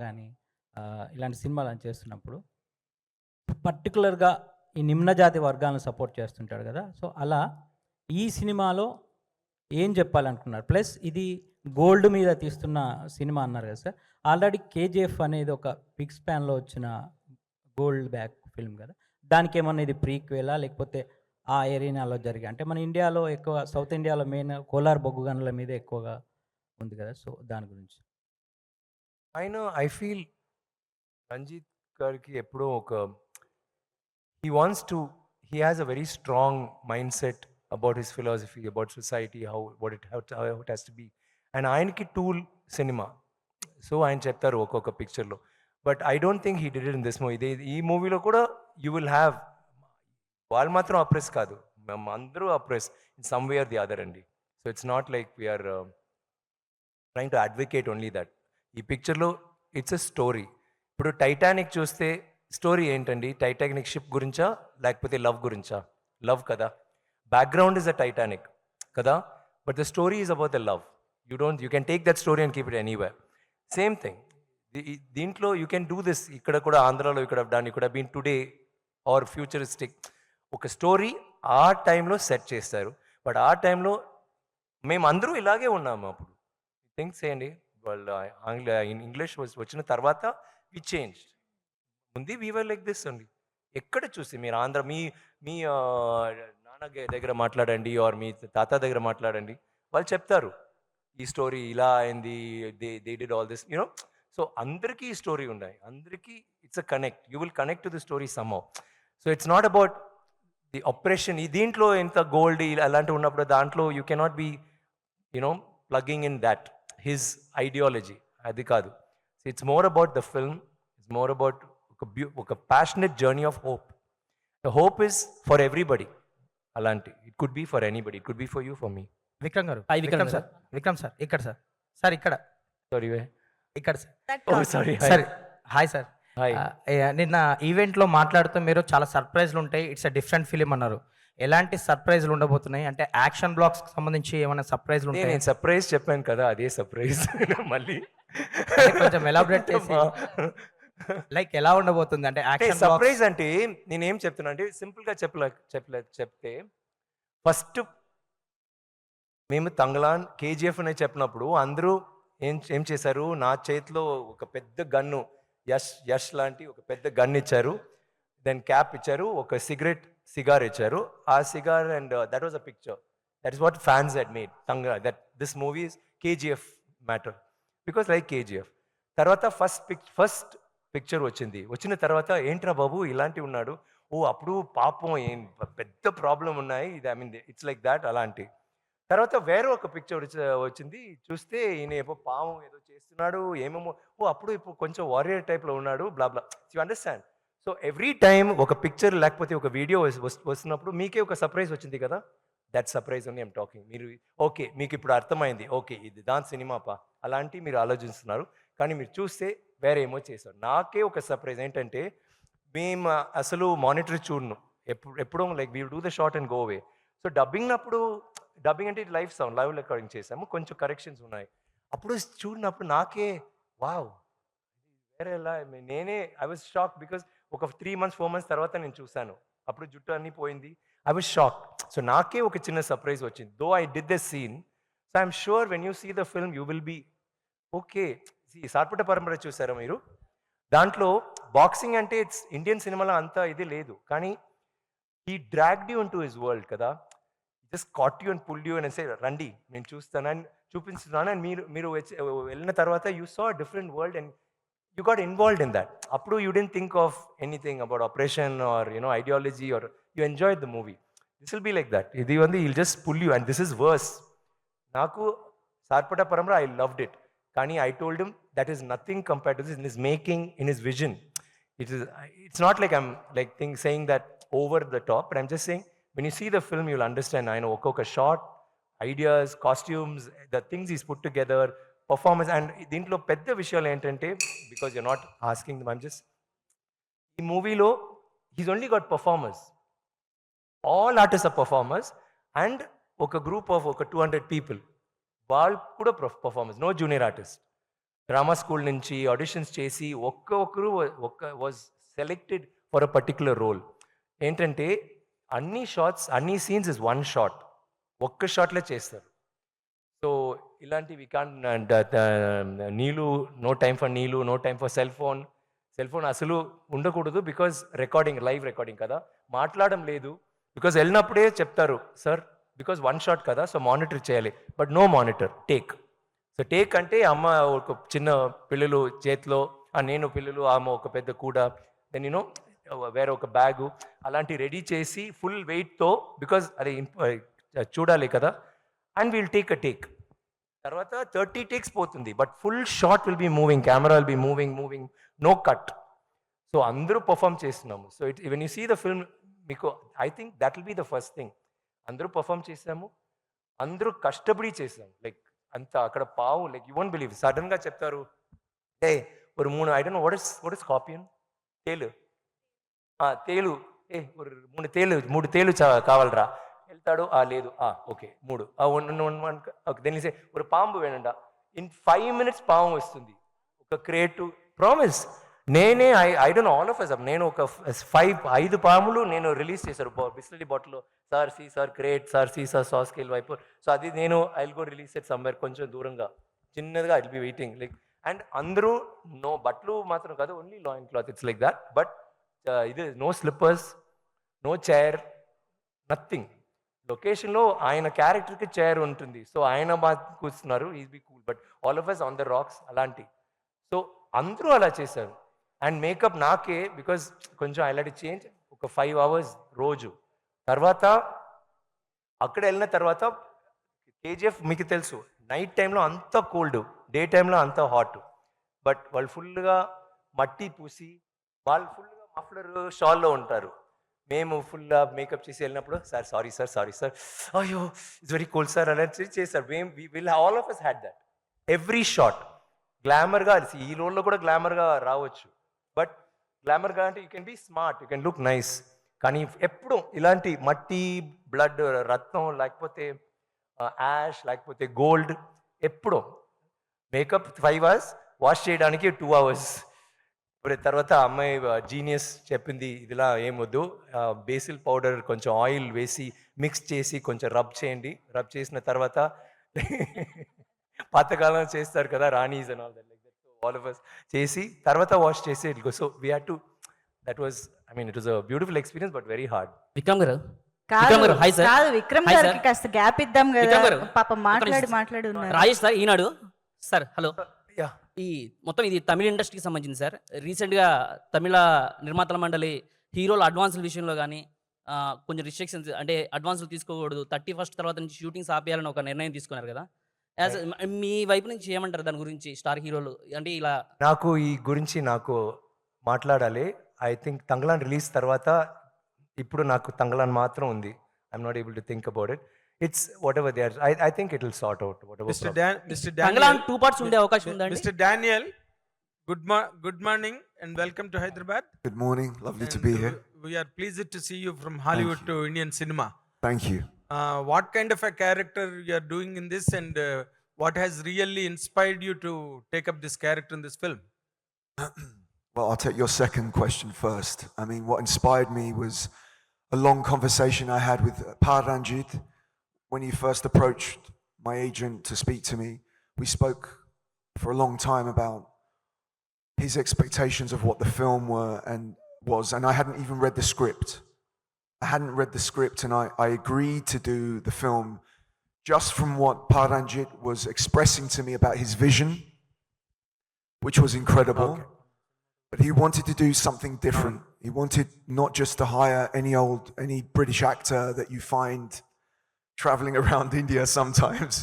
కానీ ఇలాంటి సినిమాలు అని చేస్తున్నప్పుడు పర్టికులర్గా ఈ నిమ్న జాతి వర్గాలను సపోర్ట్ చేస్తుంటాడు కదా. సో అలా ఈ సినిమాలో ఏం చెప్పాలనుకున్నారు? ప్లస్ ఇది గోల్డ్ మీద తీస్తున్న సినిమా అన్నారు కదా సార్. ఆల్రెడీ కేజీఎఫ్ అనేది ఒక బిగ్ స్పాన్లో వచ్చిన గోల్డ్ బ్యాక్ ఫిల్మ్ కదా. దానికి ఏమన్నా ఇది ప్రీక్వెలా లేకపోతే ఆ ఏరియాలో జరిగే, అంటే మన ఇండియాలో ఎక్కువ సౌత్ ఇండియాలో మెయిన్ కోలార్ బొగ్గు గనుల మీద ఎక్కువగా ఉంది కదా. సో దాని గురించి ఐ ఫీల్ రంజిత్ గారికి ఎప్పుడో ఒక he wants to, he has a very strong mindset about his philosophy, about society, how it has to be. And ఆయనకి టూల్ సినిమా. సో ఆయన చెప్తారు ఒక్కొక్క పిక్చర్లో. But I don't think he did it in this movie. ఈ మూవీలో కూడా you will have, వాళ్ళు మాత్రం అప్రెస్ కాదు, మేము అందరూ oppress in some way or the other అండి. So it's not like we're trying to advocate only that. ఈ పిక్చర్లో ఇట్స్ అ స్టోరీ. ఇప్పుడు టైటానిక్ చూస్తే స్టోరీ ఏంటండి? టైటానిక్ షిప్ గురించా లేకపోతే లవ్ గురించా? లవ్ కదా. బ్యాక్గ్రౌండ్ ఇస్ అ టైటానిక్ కదా, but the story is about the love. You can take that story and keep it anywhere. Same thing దీంట్లో you can do this. ఇక్కడ కూడా ఆంధ్రాలో ఇక్కడ డన్, ఇక్కడ బీన్ టుడే ఆర్ ఫ్యూచరిస్టిక్ ఒక story ఆ టైంలో సెట్ చేస్తారు. బట్ ఆ టైంలో మేము అందరూ ఇలాగే ఉన్నాము. అప్పుడు థింక్స్ చేయండి, వాళ్ళు ఇంగ్లీష్ వచ్చిన తర్వాత వి చేంజ్. ముందు వీ వర్ లైక్ దిస్ అండి. ఎక్కడ చూసి మీరు ఆంధ్ర మీ మీ నాన్న దగ్గర మాట్లాడండి ఆర్ మీ తాత దగ్గర మాట్లాడండి, వాళ్ళు చెప్తారు ఈ స్టోరీ ఇలా అయింది, they did all this so అందరికీ ఈ స్టోరీ ఉన్నాయి, అందరికీ it's a connect. You will connect to the story somehow. So it's not about the operation. ఈ దీంట్లో ఎంత గోల్డ్ అలాంటివి ఉన్నప్పుడు దాంట్లో you can't be plugging in that his ideology. అది కాదు. It's more about the film. It's more about ఒక passionate journey of hope. The hope is for everybody. అలాంటి it could be for anybody, it could be for you, for me. Vikram గారు, Vikram sir, Vikram sir ఇక్కడ sir, sir ఇక్కడ, sorry ఇక్కడ oh sorry. Sir. Hi sir. Hi. నిన్న ఈవెంట్లో మాట్లాడుతూ మీరు చాలా సర్ప్రైజ్లు ఉంటాయి, ఇట్స్ అ డిఫరెంట్ ఫిలిం అన్నారు. ఎలాంటి సర్ప్రైజ్లు ఉండబోతున్నాయి? అంటే యాక్షన్ బ్లాక్స్ సంబంధించి ఏమైనా సర్ప్రైజ్లు ఉంటాయి? నేను సర్ప్రైజ్ చెప్పాను కదా, అదే సర్ప్రైజ్. మళ్ళీ కొంచెం ఎలాబరేట్ చేసి. లైక్ ఎలా ఉండబోతుంది అంటే అంటే యాక్షన్ సర్ప్రైజ్ అంటే నేనేం చెప్తున్నా అంటే సింపుల్గా చెప్తే ఫస్ట్ మేము తంగలాన్ కేజీఎఫ్ అని చెప్పినప్పుడు అందరూ ఏం చేశారు, నా చేతిలో ఒక పెద్ద గన్ను యష్ లాంటి ఒక పెద్ద గన్ ఇచ్చారు, దెన్ క్యాప్ ఇచ్చారు, ఒక సిగార్ ఇచ్చారు. ఆ cigar and that was a picture. That is what fans had made తంగ that this movie is KGF matter because like KGF. తర్వాత ఫస్ట్ పిక్చర్ వచ్చిన తర్వాత ఏంట్రా బాబు ఇలాంటి ఉన్నాడు, ఓ అప్పుడు పాపం ఏం పెద్ద ప్రాబ్లం ఉన్నాయి, ఇది I mean it's like that అలాంటి. తర్వాత వేరే ఒక పిక్చర్ వచ్చింది, చూస్తే ఈయన ఏమో పాము ఏదో చేస్తున్నాడు ఏమేమో, ఓ అప్పుడు ఇప్పుడు కొంచెం వారియర్ టైప్లో ఉన్నాడు blah blah. You understand? So every time ఒక పిక్చర్ లేకపోతే ఒక వీడియో వస్తున్నప్పుడు మీకే ఒక సర్ప్రైజ్ వచ్చింది కదా, దట్ సర్ప్రైజ్ అని ఐమ్ టాకింగ్. మీరు ఓకే మీకు ఇప్పుడు అర్థమైంది, ఓకే ఇది దాని సినిమాపా అలాంటి మీరు ఆలోచిస్తున్నారు, కానీ మీరు చూస్తే వేరే ఏమో చేశారు. నాకే ఒక సర్ప్రైజ్ ఏంటంటే మేము అసలు మానిటర్ చూడను ఎప్పుడో like we do the short and go away. So dubbing అంటే లైవ్ సౌండ్ లైవ్ రికార్డింగ్ చేసాము, కొంచెం కరెక్షన్స్ ఉన్నాయి. అప్పుడు చూడినప్పుడు నాకే వావ్ వేరే ఎలా ఐ వాజ్ షాక్ బికాస్ ఒక 3 months 4 months తర్వాత నేను చూశాను, అప్పుడు జుట్టు అన్నీ పోయింది. I was shock. సో నాకే ఒక చిన్న సర్ప్రైజ్ వచ్చింది. Though I did the scene, so I'm sure when you see the film you will be okay. Sarpatta Parambarai చూసారా మీరు? దాంట్లో బాక్సింగ్ అంటే ఇట్స్ ఇండియన్ సినిమాలో అంత ఇది లేదు, కానీ ఈ dragged you into his world కదా, just caught you and pull you అని సే రండి నేను చూస్తానని చూపిస్తున్నాను. అండ్ మీరు వెళ్ళిన తర్వాత you saw different world and you got involved in that. అప్పుడు you didn't think of anything about operation or ideology or you enjoy the movie. This will be like that. ఇది will just pull you and this is worse. నాకు Sarpatta Parambarai I loved it, కానీ I told him that is nothing compared to this in his making, in his vision. It's not like I'm like saying that over the top, but I'm just saying when you see the film you'll understand. I know oka shot, ideas, costumes, the things he's put together, performance, and dintlo pedda vishayalu entante because you're not asking them, I'm just ee movie lo he's only got performers, all artists are performers, and oka group of oka 200 people వాళ్ళు కూడా performers, no junior artist. Drama school నుంచి auditions చేసి ఒక్కొక్కరు was selected for a particular role. ఏంటంటే అన్ని shots అన్ని scenes is one shot, ఒక్క షాట్లో చేస్తారు. సో ఇలాంటివి నీళ్ళు నో టైం ఫర్ నీళ్ళు, no time for cell phone అసలు ఉండకూడదు బికాజ్ రికార్డింగ్ లైవ్ రికార్డింగ్ కదా, మాట్లాడడం లేదు. బికాజ్ వెళ్ళినప్పుడే చెప్తారు సార్ బికాజ్ వన్ షాట్ కదా సో మానిటర్ చేయాలి, but no monitor take. So take అంటే అమ్మ ఒక చిన్న పిల్లలు చేతిలో, నేను పిల్లలు, ఆమె ఒక పెద్ద కూడ, దెన్ వేరే ఒక బ్యాగు అలాంటి రెడీ చేసి ఫుల్ వెయిట్తో బికాజ్ అది చూడాలి కదా, and will take a take. తర్వాత 30 takes పోతుంది, but full shot will be moving, camera will be moving, no cut. So అందరూ పర్ఫామ్ చేస్తున్నాము. So when you see the film మీకు I think that will be the first thing. అందరూ perform చేసాము, అందరూ కష్టపడి చేసాము. లైక్ అంత అక్కడ పావు లైక్ యూ వోంట్ బిలీవ్, సడన్గా చెప్తారు ఏ ஒரு 3 I don't know what is scorpion, తేలు ஒரு 3 తేలు కావాలరా, వెళ్తాడు లేదు ఓకే 3 ఓకే దెన్ సే ஒரு పాంబు వేనండా, ఇన్ 5 minutes పాము వస్తుంది. ఒక క్రియేటివ్ ప్రామిస్. నేనే I don't no all of us, నేను ఒక 5 పాములు నేను రిలీజ్ చేశారు బిస్లరీ బాటిల్లో. Sir see sir create, sir see sir సాస్ స్కేల్ వైపు. సో అది నేను I will go release it somewhere కొంచెం దూరంగా చిన్నదిగా I will be waiting like. And అందరూ నో బట్టలు మాత్రం కాదు, only loin cloth, it's like that. But ఇది no slippers, no chair, nothing. లొకేషన్లో ఆయన క్యారెక్టర్కి చైర్ ఉంటుంది, సో ఆయన బాగా కూర్చున్నారు, is be cool. But all of us on the rocks అలాంటి. సో అందరూ అలా చేశారు. అండ్ మేకప్ నాకే బికాజ్ కొంచెం ఐ చేంజ్ ఒక 5 hours రోజు. తర్వాత అక్కడ వెళ్ళిన తర్వాత కేజీఎఫ్ మీకు తెలుసు నైట్ టైంలో అంత కోల్డ్, డే టైంలో అంత హాట్. బట్ వాళ్ళు ఫుల్గా మట్టి పూసి వాళ్ళు ఫుల్గా మఫ్లర్ షాల్లో ఉంటారు. మేము ఫుల్గా మేకప్ చేసి వెళ్ళినప్పుడు సార్ సారీ సార్ అయ్యో ఇట్స్ వెరీ కోల్డ్ సార్ అలా చేశారు. Will all of us had that every shot. గ్లామర్గా ఈ రోల్లో కూడా గ్లామర్గా రావచ్చు, బట్ గ్లామర్గా అంటే you can be smart, you can look nice. కానీ ఎప్పుడు ఇలాంటి మట్టి, బ్లడ్, రక్తం, లేకపోతే యాష్, లేకపోతే గోల్డ్, ఎప్పుడో మేకప్ 5 hours, వాష్ చేయడానికి 2 hours. ఇప్పుడు తర్వాత ఆ అమ్మాయి జీనియస్ చెప్పింది ఇదిలా ఏం వద్దు, బేసిల్ పౌడర్ కొంచెం ఆయిల్ వేసి మిక్స్ చేసి కొంచెం రబ్ చేయండి, రబ్ చేసిన తర్వాత పాతకాలం చేస్తారు కదా Rani's and all that like that all of us చేసి తర్వాత వాష్ చేసి it go. So we had to, that was, I mean it was a beautiful experience but very hard. Vikram గారు కాదు విక్రమ్ గారు, హాయ్ సార్. కాదు విక్రమ్ హాయ్ గారికి సార్. కాస్త gap ఇద్దాం కదా, విక్రమ్ గారు, పాప మాట్లాడి నిమిషం. మాట్లాడి ఉన్నారు. రాజేష్ సార్, ఈనాడు సార్. హలో. యా, ఈ మొత్తం ఇది తమిళ ఇండస్ట్రీకి సంబంధించింది సార్. రీసెంట్గా తమిళ నిర్మాతల మండలి హీరోల అడ్వాన్సుల విషయంలో కానీ కొంచెం రిస్ట్రిక్షన్స్, అంటే అడ్వాన్సులు తీసుకోకూడదు, 31st తర్వాత నుంచి షూటింగ్స్ ఆపేయాలని ఒక నిర్ణయం తీసుకున్నారు కదా. యాజ్ మీ వైపు నుంచి ఏమంటారు దాని గురించి? స్టార్ హీరోలు అంటే ఇలా నాకు ఈ గురించి నాకు మాట్లాడాలి. ఐ థింక్ తంగలాన్ రిలీజ్ తర్వాత ఇప్పుడు నాకు తంగలాన్ మాత్రం ఉంది. I'm not able to think about it. It's whatever they are, I think it will sort out what Mr. Ever. Mr. Thangalaan Daniel, 2 parts ఉండే అవకాశం ఉందండి. Mr. Daniel, good morning and welcome to Hyderabad. Good morning. Lovely to And be here. We are pleased to see you from Hollywood to Indian cinema. Thank you. What kind of a character you are doing in this, and what has really inspired you to take up this character in this film? Well, I'll take your second question first. I mean, what inspired me was a long conversation I had with Paranjit when he first approached my agent to speak to me. We spoke for a long time about his expectations of what the film was, and I hadn't even read the script. I hadn't read the script, and I agreed to do the film just from what Paranjit was expressing to me about his vision, which was incredible. Okay. But he wanted to do something different. He wanted not just to hire any British actor that you find traveling around India sometimes,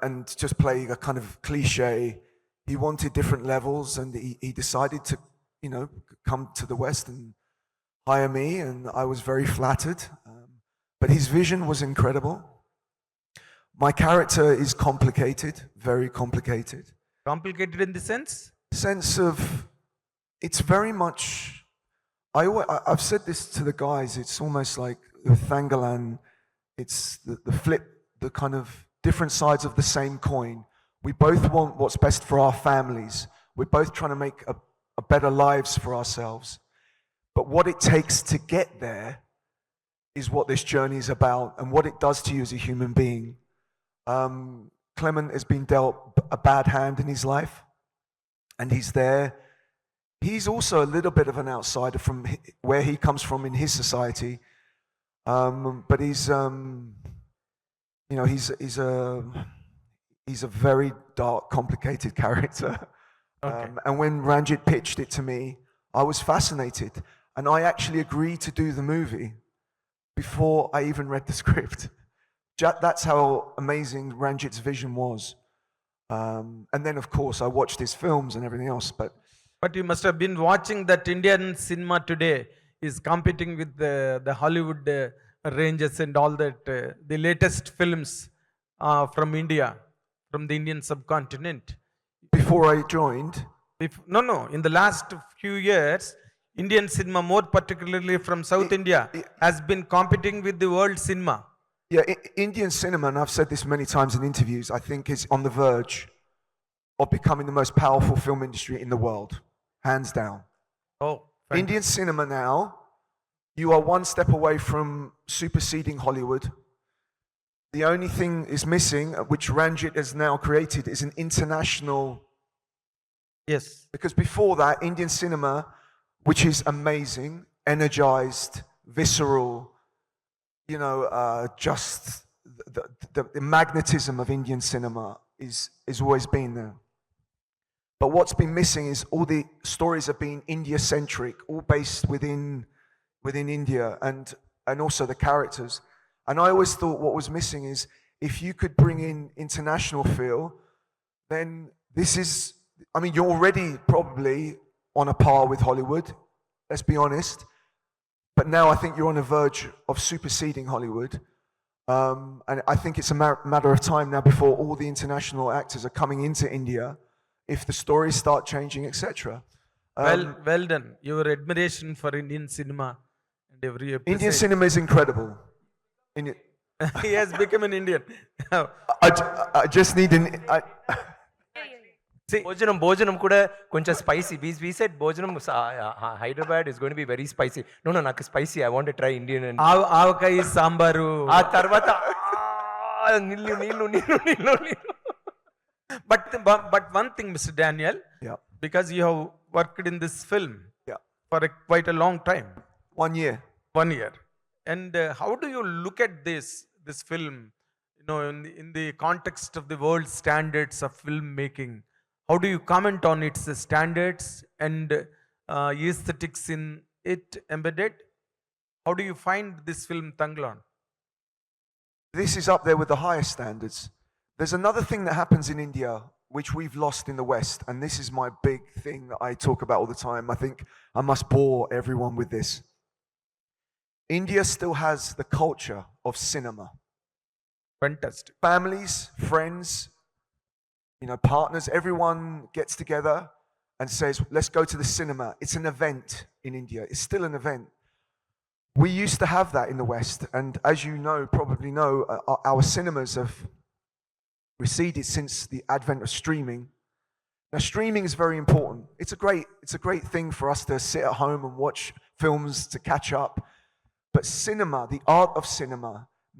and just play a kind of cliche. He wanted different levels, and he decided to, come to the West and hire me, and I was very flattered. But his vision was incredible. My character is complicated, very complicated. Complicated in the sense? Sense of, it's very much, I've said this to the guys, it's almost like with Thangalan, it's the flip, the kind of different sides of the same coin. We both want what's best for our families. We're both trying to make a better lives for ourselves. But what it takes to get there is what this journey is about, and what it does to you as a human being. Clement has been dealt a bad hand in his life, and he's there. He's also a little bit of an outsider from where he comes from in his society, but he's he's a very dark, complicated character. Okay. And when Ranjit pitched it to me, I was fascinated, and I actually agreed to do the movie before I even read the script. That's how amazing Ranjit's vision was. And then, of course, I watched his films and everything else. But you must have been watching that Indian cinema today is competing with the Hollywood ranges and all that, the latest films from India, from the Indian subcontinent. Before I joined, No, in the last few years, Indian cinema, more particularly from South India, has been competing with the world cinema. yeah, Indian cinema, and I've said this many times in interviews, I think is on the verge of becoming the most powerful film industry in the world, hands down. Oh, Indian cinema now, you are one step away from superseding Hollywood. The only thing is missing, which Ranjit has now created, is an international. yes. Because before that, Indian cinema, which is amazing, energized, visceral, just the magnetism of Indian cinema is always been there. But what's been missing is all the stories have been India-centric, all based within India, and also the characters. And I always thought what was missing is if you could bring in international feel, then this is, I mean, you're already probably on a par with Hollywood, let's be honest. But now I think you're on the verge of superseding Hollywood. And I think it's a matter of time now before all the international actors are coming into India, if the stories start changing, etc. Well done. Your admiration for Indian cinema and every Indian appreciation. cinema is incredible. He has become an Indian. I just need భోజనం కూడా కొంచెం spicy. We said భోజనం Hyderabad is going to be very spicy. No నాకు spicy, I want to try Indian. Avakaya sambar. ఆ తర్వాత నీళ్ళు. But one thing, Mr. Daniel, Yeah. because you have worked in this film Yeah. for quite a long time, 1 year. 1 year, and how do you look at this film, in the context of the world standards of filmmaking? How do you comment on its standards and aesthetics in it embedded? How do you find this film, Tanglan? This is up there with the highest standards. There's another thing that happens in India which we've lost in the West, and this is my big thing that I talk about all the time. I think I must bore everyone with this. India still has the culture of cinema. Fantastic. Families, friends, partners, everyone gets together and says, let's go to the cinema. It's an event in India. It's still an event. We used to have that in the West, and as you probably know, our cinemas have receded since the advent of streaming. Now, streaming is very important. It's a great thing for us to sit at home and watch films to catch up. But cinema, the art of cinema,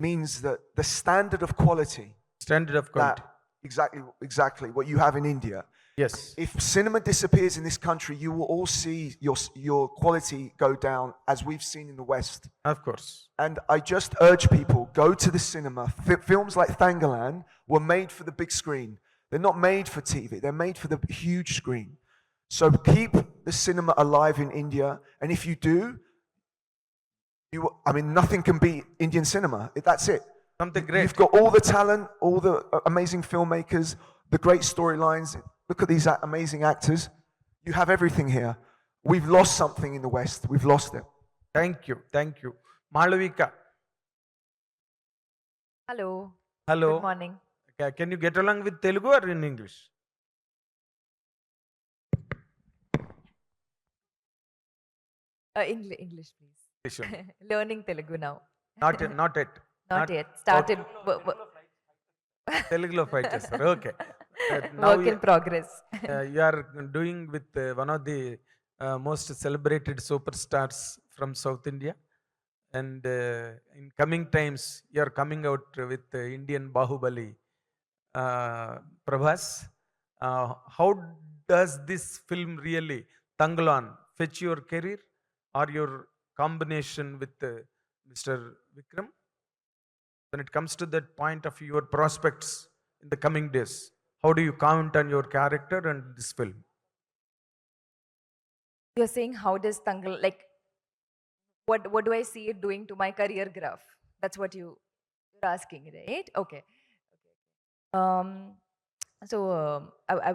means that the standard of quality, Standard of quality. exactly what you have in India. Yes. If cinema disappears in this country, you will all see your quality go down, as we've seen in the West. Of course. And I just urge people, go to the cinema. Films like Thangalan were made for the big screen. They're not made for TV. They're made for the huge screen. So keep the cinema alive in India. And if you do, nothing can beat Indian cinema. That's it. Something great. You've got all the talent, all the amazing filmmakers, the great storylines. Look at these amazing actors. You have everything here. We've lost something in the West. We've lost it. Thank you. Malavika. Hello. Hello. Good morning. Can you get along with Telugu or in English? English, please. Sure. Learning Telugu now. Not yet. Not yet. Started. Telugulo fight చేస్తారు. Okay. Work in progress. You are doing with one of the most celebrated superstars from South India, and in coming times you are coming out with Indian Bahubali, Prabhas. How does this film really, Tanglan, fetch your career or your combination with Mr. Vikram when it comes to that point of your prospects in the coming days? How do you count on your character and this film? You're saying how does Tangal, like, what do I see it doing to my career graph? That's what you're asking, right? Okay. So I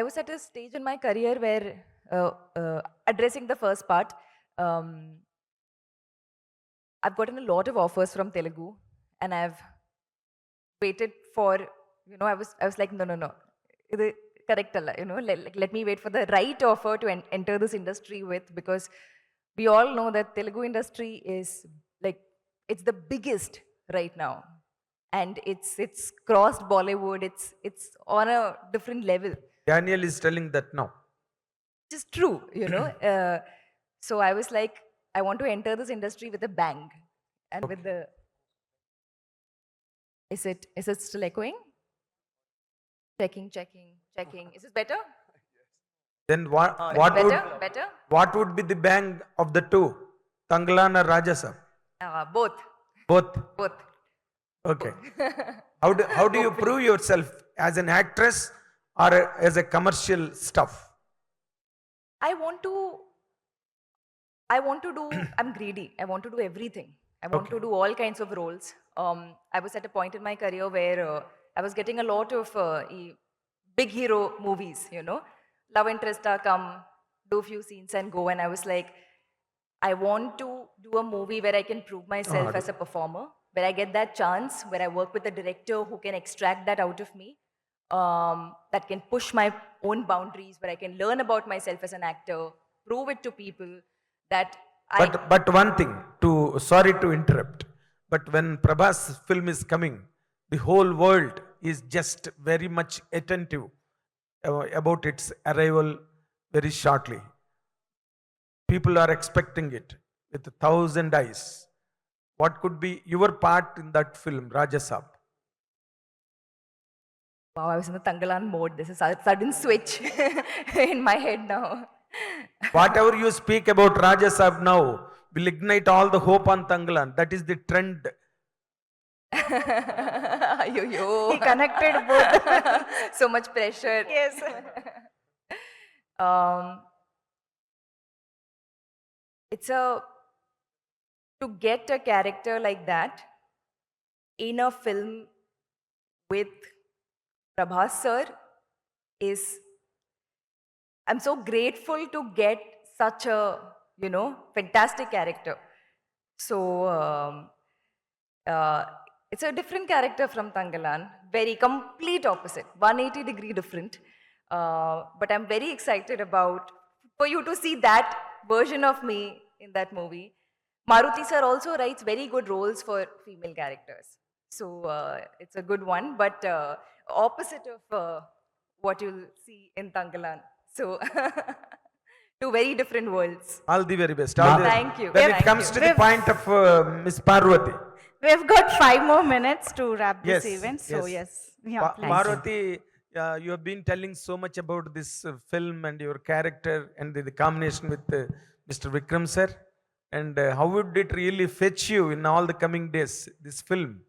was at a stage in my career where addressing the first part, I've gotten a lot of offers from Telugu, and I've waited for, I was like, no, இது correct alla, let me wait for the right offer to enter this industry with, because we all know that Telugu industry is like, it's the biggest right now, and it's crossed Bollywood, it's on a different level. Daniel is telling that now. Which is true, so I was like, I want to enter this industry with a bang, and with the, is it still echoing? Checking. Is this better? Then Better? what would be the bang of the two, Tanglan or Rajasam? Both. Okay. How do you prove yourself as an actress or as a commercial stuff? I want to do, I'm greedy. I want to do everything. I want to do all kinds of roles. I was at a point in my career where I was getting a lot of big hero movies, love interest come, do few scenes and go. And I was like, I want to do a movie where I can prove myself as a performer, where I get that chance, where I work with a director who can extract that out of me, that can push my own boundaries, where I can learn about myself as an actor, prove it to people that But one thing, sorry to interrupt, but when Prabhas film is coming, the whole world is just very much attentive about its arrival very shortly. People are expecting it with 1,000 eyes. What could be your part in that film, Rajasab? Wow, I was in the Tangalan mode. This is a sudden switch in my head now. Whatever you speak about Rajasab now will ignite all the hope on Tangalan. That is the trend. Yo. He connected both. So much pressure. Yes. It's to get a character like that in a film with Prabhas sir is, I'm so grateful to get such a, fantastic character. So, it's a different character from Tangalan, very complete opposite, 180-degree different. But I'm very excited for you to see that version of me in that movie. Maruti sir also writes very good roles for female characters. So it's a good one, but opposite of what you'll see in Tangalan. So two very different worlds. All the very best. Thank you. When it Thank comes you. to the point of Miss Parvati. We've got 5 more minutes to wrap this Yes, event. So yes. yes. Yeah, please. Parvati, you have been telling so much about this film and your character and the combination with Mr. Vikram sir. And how would it really fetch you in all the coming days, this film?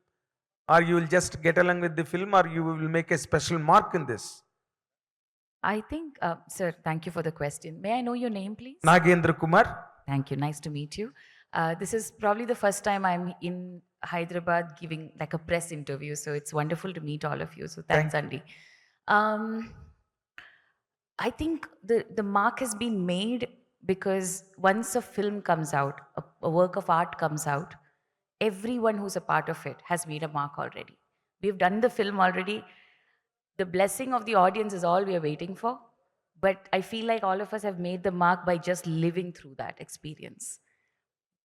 Or you will just get along with the film, or you will make a special mark in this? I think, sir, thank you for the question. May I know your name, please? Nagendra Kumar. Thank you. Nice to meet you. This is probably the first time I'm in Hyderabad giving like a press interview. So it's wonderful to meet all of you. So thanks, Andy. I think the mark has been made because once a film comes out, a work of art comes out, everyone who's a part of it has made a mark already. We've done the film already. The blessing of the audience is all we are waiting for. But I feel like all of us have made the mark by just living through that experience.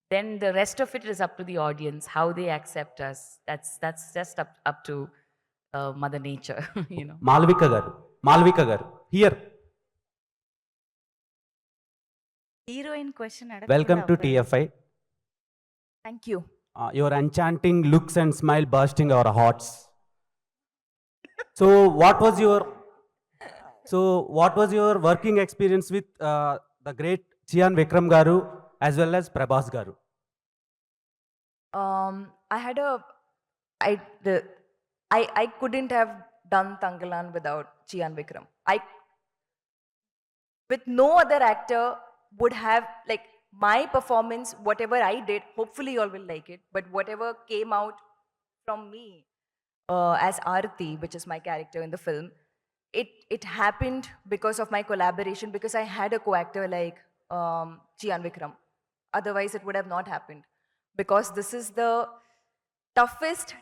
Then the rest of it is up to the audience, how they accept us. That's just up to Mother Nature, Malvika garu, here. Heroine question. Welcome to TFI. Thank you. Your enchanting looks and smile bursting our hearts. So what was your working experience with the great Chiyan Vikram garu as well as Prabhas garu? I couldn't have done Tangalan without Chiyan Vikram. With no other actor would have, like, my performance, whatever I did, hopefully you all will like it, but whatever came out from me as Aarti, which is my character in the film, it happened because of my collaboration, because I had a co-actor like Chiyan Vikram. Otherwise, it would have not happened. Because this is the toughest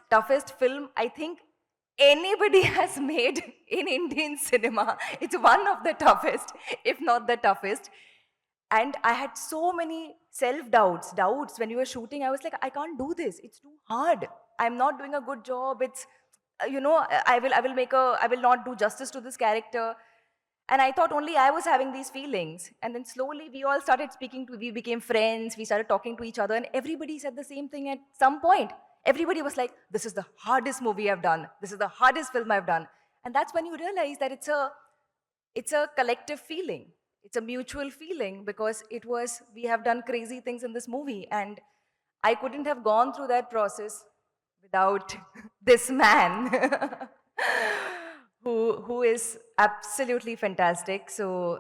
film I think anybody has made in Indian cinema. It's one of the toughest, if not the toughest. And I had so many self-doubts when you were shooting. I was like, I can't do this. It's too hard. I'm not doing a good job. It's, I will not do justice to this character. And I thought only I was having these feelings. And then slowly we all started we became friends. We started talking to each other, and everybody said the same thing at some point. Everybody was like, this is the hardest movie I've done. This is the hardest film I've done. And that's when you realize that it's a collective feeling. It's a mutual feeling, because we have done crazy things in this movie, and I couldn't have gone through that process without this man who is absolutely fantastic. So,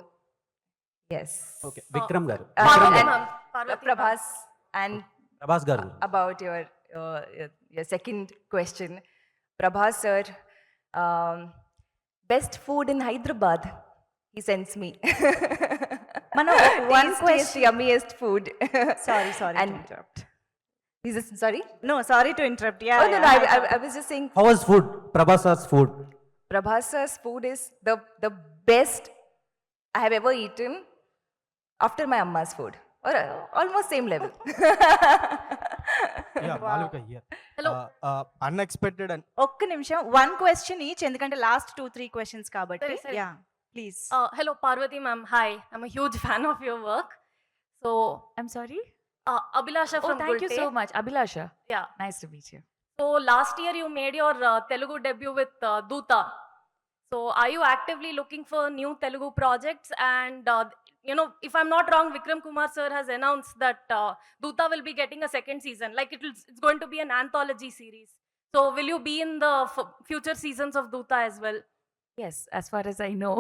yes. Okay, Vikram garu. Prabhas, and Prabhas garu. about your second question, Prabhas sir, best food in Hyderabad. He sends me. One question. Yummiest food. Sorry to And interrupt. is this, sorry? No, sorry to interrupt. Yeah. Oh, no, I was just saying, How was food? Prabhas's food. Prabhas's food is the best I have ever eaten after my Amma's food. or almost same level. Yeah, Malvika here. Hello. Unexpected and ఒక్క నిమిషం, one question each, ఎందుకంటే last 2-3 questions కాబట్టి. సరే, సరే. Yeah please. Hello, Parvati ma'am. Hi. I'm a huge fan of your work. So, I'm sorry. Abhilasha Oh, from thank you Gulte. so much, Abhilasha. Yeah. Nice to meet you. So, last year you made your Telugu debut with Doota. So, are you actively looking for new Telugu projects? And, if I'm not wrong, Vikram Kumar sir has announced that Doota will be getting a second season. Like, it's going to be an anthology series. So, will you be in the future seasons of Doota as well? Yes, as far as I know,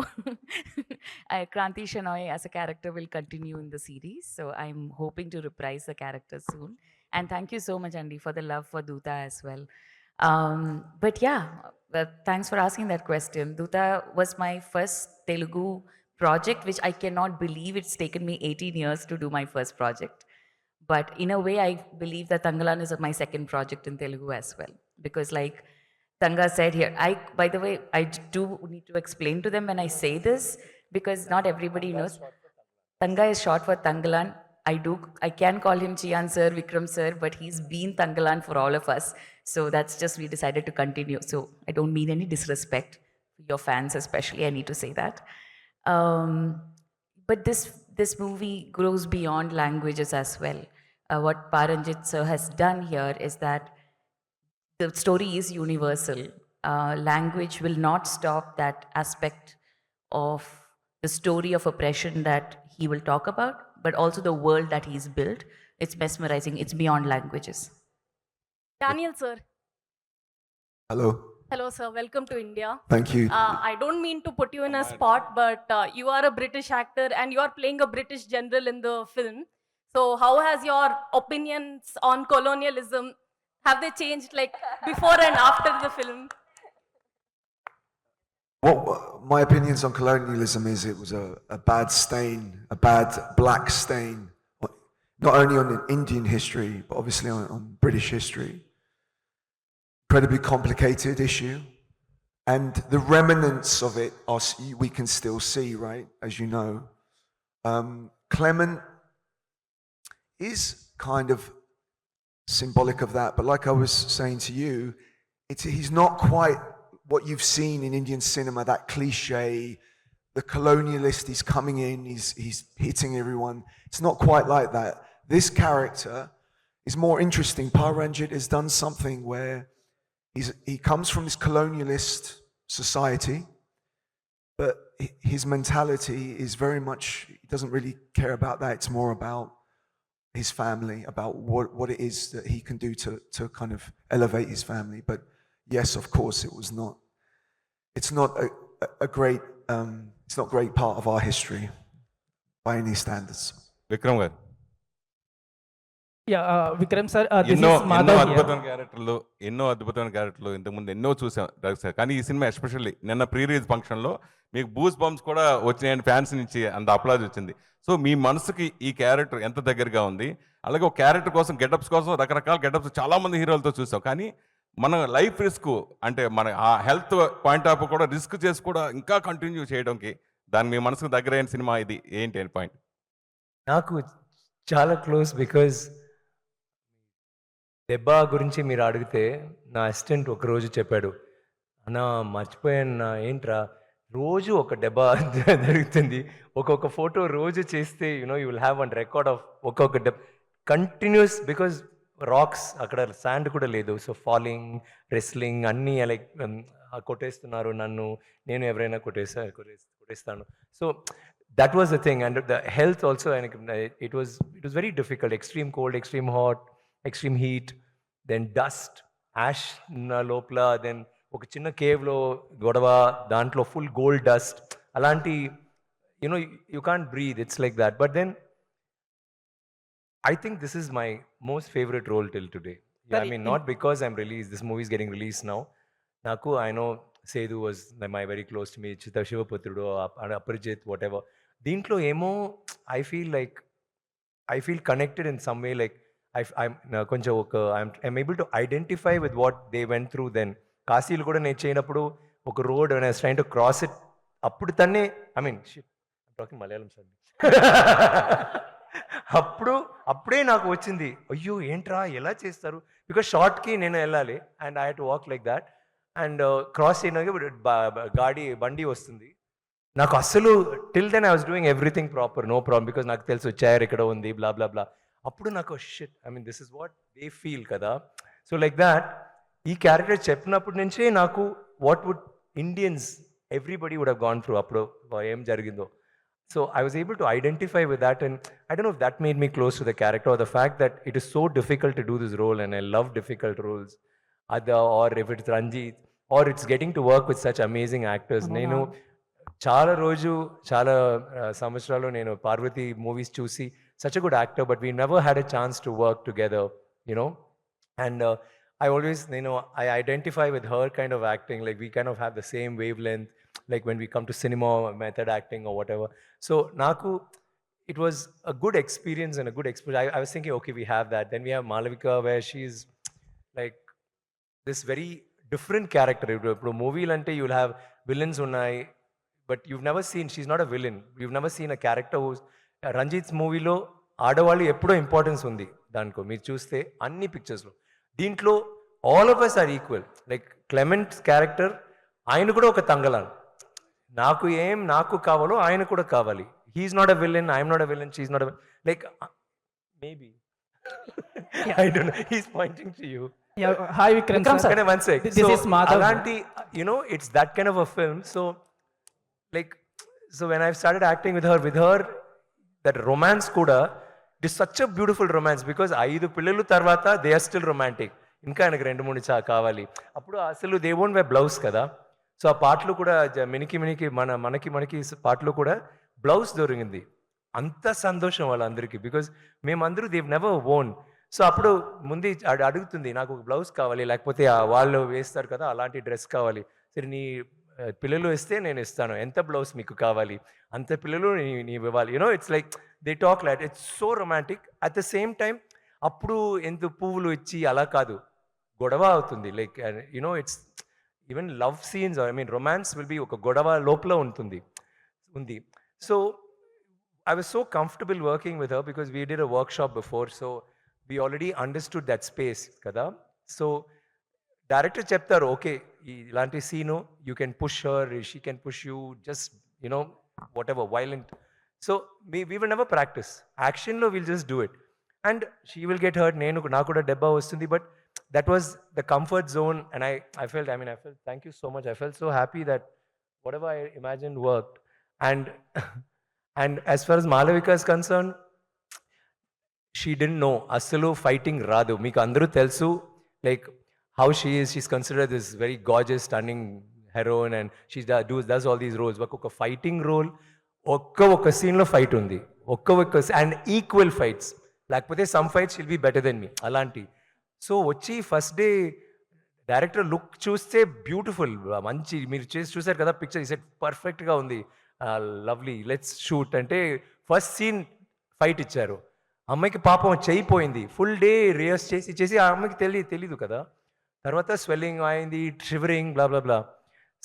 Kranti Shenoy as a character will continue in the series. So I'm hoping to reprise the character soon. And thank you so much, Andy, for the love for Doota as well. But yeah, thanks for asking that question. Doota was my first Telugu project, which I cannot believe it's taken me 18 years to do my first project. But in a way, I believe that Tangalan is my second project in Telugu as well. Because like Tanga said here, by the way, I do need to explain to them when I say this, because not everybody knows. Tanga is short for Tangalan. I can call him Chian sir, Vikram sir, but he's been Tangalan for all of us. So that's just, we decided to continue. So I don't mean any disrespect. Your fans especially, I need to say that. But this movie grows beyond languages as well. What Paranjit sir has done here is that the story is universal. Language will not stop that aspect of the story of oppression that he will talk about, but also the world that he's built. It's mesmerizing. It's beyond languages. Daniel sir. Hello. Hello sir, welcome to India. Thank you. I don't mean to put you in a spot, but you are a British actor and you are playing a British general in the film. So how has your opinions on colonialism, have they changed like before and after the film? What my opinions on colonialism is, it was a bad stain, a bad black stain, not only on Indian history, but obviously on British history. Incredibly complicated issue. And the remnants of it we can still see, right? As you know. Clement is kind of symbolic of that, but like I was saying to you, he's not quite what you've seen in Indian cinema, that cliche, the colonialist, he's coming in, he's hitting everyone. It's not quite like that. This character is more interesting. Paranjit has done something where he comes from this colonialist society, but his mentality is very much, he doesn't really care about that. It's more about his family, about what it is that he can do to kind of elevate his family. But yes, of course, it's not a great, it's not a great part of our history by any standards. Vikram గారు, Vikram sir, ఎన్నో అద్భుతమైన క్యారెక్టర్లు ఇంతకుముందు ఎన్నో చూసాం sir. కానీ ఈ cinema especially నిన్న ప్రీ రిలీజ్ ఫంక్షన్లో మీకు బూస్ బంప్స్ కూడా వచ్చినాయని ఫ్యాన్స్ నుంచి అంత అప్లాజ్ వచ్చింది. సో మీ మనసుకి ఈ క్యారెక్టర్ ఎంత దగ్గరగా ఉంది? అలాగే ఒక క్యారెక్టర్ కోసం గెటప్స్ కోసం రకరకాల గెటప్స్ చాలామంది హీరోలతో చూసాం. కానీ మన లైఫ్ రిస్క్ అంటే మన ఆ హెల్త్ పాయింట్ ఆఫ్ కూడా రిస్క్ చేసి కూడా ఇంకా కంటిన్యూ చేయడానికి దాని మీ మనసుకు దగ్గరైన సినిమా ఇది ఏంటి అని పాయింట్? నాకు చాలా క్లోజ్, బికాజ్ దెబ్బ గురించి మీరు అడిగితే నా అసిస్టెంట్ ఒకరోజు చెప్పాడు, అన్న మర్చిపోయాను, ఏంట్రా రోజు ఒక దెబ్బ జరుగుతుంది, ఒక్కొక్క ఫోటో రోజు చేస్తే you will have one record of ఒక్కొక్క దెబ్బ కంటిన్యూస్, బికాజ్ రాక్స్ అక్కడ శాండ్ కూడా లేదు. సో ఫాలింగ్, రెస్లింగ్ అన్నీ లైక్ కొట్టేస్తున్నారు నన్ను, నేను ఎవరైనా కొట్టేస్తాను. So that was the thing. And the health also it was very difficult. Extreme cold, extreme hot, extreme heat, then dust, ash లోపల, దెన్ ఒక చిన్న కేవ్లో గొడవ, దాంట్లో ఫుల్ గోల్డ్ డస్ట్, అలాంటి you can't breathe, it's like that. But then I think this is my most favorite role till today. I mean, not because I'm released, this movie is getting released now. Naku, I know Sedu was my very close to me, Chita Shivaputrudu, Aparijit, whatever. Dintlo emo, I feel connected in some way, like I'm able to identify with what they went through then. Kasil kuda ne cheyinappudu oka road when I was trying to cross it, appudu tanne, I mean, shit, I'm talking Malayalam, sorry. అప్పుడే నాకు వచ్చింది, అయ్యో ఏంట్రా ఎలా చేస్తారు, because షార్ట్కి నేను వెళ్ళాలి and I had to walk like that and cross చేయడానికి బండి వస్తుంది. నాకు అస్సలు till then I was doing everything proper, no problem, because నాకు తెలుసు చైర్ ఇక్కడ ఉంది బ్లా బ్లా బ్లా. అప్పుడు నాకు shit, I mean this is what they feel కదా. సో లైక్ దాట్ ఈ క్యారెక్టర్ చెప్పినప్పటి నుంచే నాకు what would Indians everybody would have gone through అప్పుడు ఏం జరిగిందో. So I was able to identify with that, and I don't know if that made me close to the character or the fact that it is so difficult to do this role, and I love difficult roles. Or if it's Ranjit, or it's getting to work with such amazing actors. నేను చాలా సంవత్సరాలు నేను Parvati movies చూసి such a good actor, but we never had a chance to work together, you know. And I always, I identify with her kind of acting, like we kind of have the same wavelength, like when we come to cinema, method acting or whatever. So naku, it was a good experience and a good exposure. I was thinking, okay, we have that. Then we have Malavika, where she's like this very different character. ఇప్పుడు మూవీలు అంటే you'll have villains ఉన్నాయి, but you've never seen, she's not a villain. You've never seen a character who's, Ranjith మూవీలో ఆడవాళ్ళు ఎప్పుడో importance ఉంది దానికో, మీరు చూస్తే అన్ని పిక్చర్స్లో. దీంట్లో all of us are equal. Like Clement character, ఆయన కూడా ఒక తంగలాన్, నాకు కావాలో ఆయన కూడా కావాలి. He's not a villain, I'm not a villain, she's not a, like maybe I don't know, he's pointing to you. Hi Vikram sir. One sec. This is Madhav. Alanti, it's that kind of a film. So when I started acting with her, that romance kuda, it is such a beautiful romance, because 5 పిల్లలు తర్వాత they are still romantic. ఇంకా ఆయనకు 2-3 కావాలి. అప్పుడు అసలు they won't wear blouse కదా. So ఆ పాటలు కూడా మినికి మనకి పాటలు కూడా బ్లౌజ్ దొరికింది. అంత సంతోషం వాళ్ళందరికీ, బికాజ్ మేమందరూ దేవ్ నెవర్ ఓన్. సో అప్పుడు ముందు అడుగుతుంది, నాకు ఒక బ్లౌజ్ కావాలి, లేకపోతే వాళ్ళు వేస్తారు కదా అలాంటి డ్రెస్ కావాలి. సరే నీ పిల్లలు ఇస్తే నేను ఇస్తాను, ఎంత బ్లౌజ్ మీకు కావాలి అంత పిల్లలు నీవు ఇవ్వాలి. It's like they talk like, it's so romantic. At the same time అప్పుడు ఎంత పువ్వులు ఇచ్చి అలా కాదు, గొడవ అవుతుంది. Like it's even love scenes, I mean romance will be ఒక గొడవ లోపల ఉంది. So I was so comfortable working with her because we did a workshop before, so we already understood that space kada. So director cheptaru, okay, ilanti scene you can push her, she can push you, just whatever violent. So we will never practice action lo, we'll just do it and she will get hurt, nenu na kuda debba vastundi, but that was the comfort zone. And I felt thank you so much, I felt so happy that whatever I imagined worked. And as far as Malavika is concerned, she didn't know asalu fighting radu. Meeku andaru telusu like how she is. She's considered this very gorgeous, stunning heroine, and she does all these roles. But oka fighting role, oka scene lo fight undi, oka and equal fights. Lakapothe some fights she'll be better than me alanti. So vachi first day director look చూస్తే beautiful, మంచి మీరు చూసారు కదా picture, ఈ set పర్ఫెక్ట్గా ఉంది, lovely, let's shoot అంటే first scene fight ఇచ్చారు. అమ్మాయికి పాపం చేయిపోయింది, ఫుల్ డే రిహర్స్ చేసి ఆ అమ్మాయికి తెలీదు కదా. తర్వాత స్వెల్లింగ్ అయింది, షివరింగ్ బ్లా బ్లా బ్లా.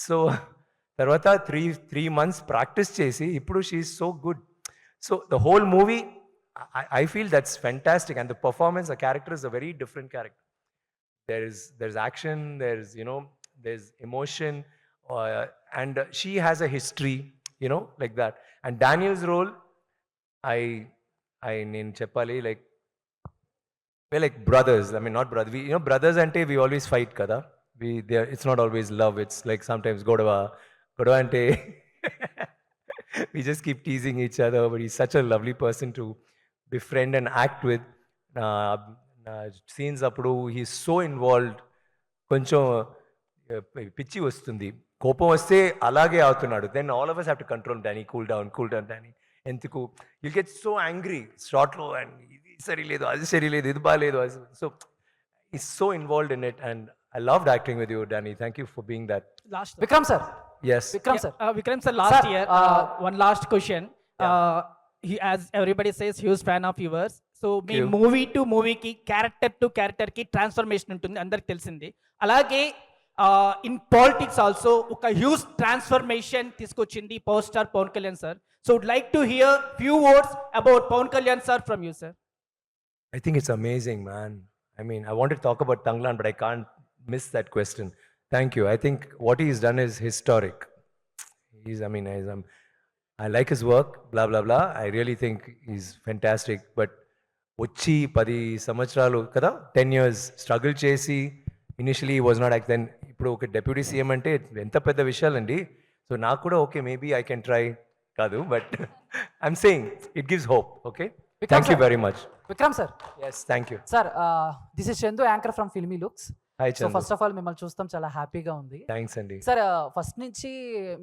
సో తర్వాత 3 months ప్రాక్టీస్ చేసి ఇప్పుడు she is so good. So the whole movie I feel that's fantastic, and the performance, the character is a very different character. There's action, there's emotion, and she has a history, like that. And Daniel's role, I neen cheppali, like we're like brothers. I mean, not brothers. We, brothers ante we always fight kada. It's not always love. It's like sometimes godava ante we just keep teasing each other. But he's such a lovely person to befriend and act with. Scenes appudu he's so involved. కొంచెం పిచ్చి వస్తుంది, కోపం వస్తే అలాగే అవుతున్నాడు. Then all of us have to control Danny, cool down Danny. ఎందుకు you'll get so angry షార్ట్లో, and ఇది సరిలేదు, అది సరిలేదు, ఇది బాగాలేదు. So he's so involved in it, and I loved acting with you, Danny. Thank you for being that. Vikram sir. Yes. Vikram sir, last year, one last question. He, as everybody says, huge fan of yours. So మీ movie to మూవీకి, character to క్యారెక్టర్కి transformation ఉంటుంది, అందరికి తెలిసింది. అలాగే in politics also ఒక huge transformation తీసుకొచ్చింది power star Pawan Kalyan sir. So would like to hear few words about Pawan Kalyan sir from you, sir. I think it's amazing, man. I mean, I wanted to talk about Tanglan, but I can't miss that question. Thank you. I think what he's done is historic. I like his work, blah, blah, blah. I really think he's fantastic. But వచ్చి 10 సంవత్సరాలు కదా 10 years struggle చేసి initially was not act then ఇప్పుడు ఒక deputy CM అంటే ఎంత పెద్ద విషయాలండి. So నాకు కూడా okay maybe I can try కాదు, but I'm saying it gives hope. Okay, thank you very much. Vikram sir. Yes, thank you sir, this is Chandu, anchor from filmy looks. Hi so Chandu. First of all మిమ్మల్ని చూస్తాం చాలా హ్యాపీగా ఉంది. Thanks అండి. Sir, first నుంచి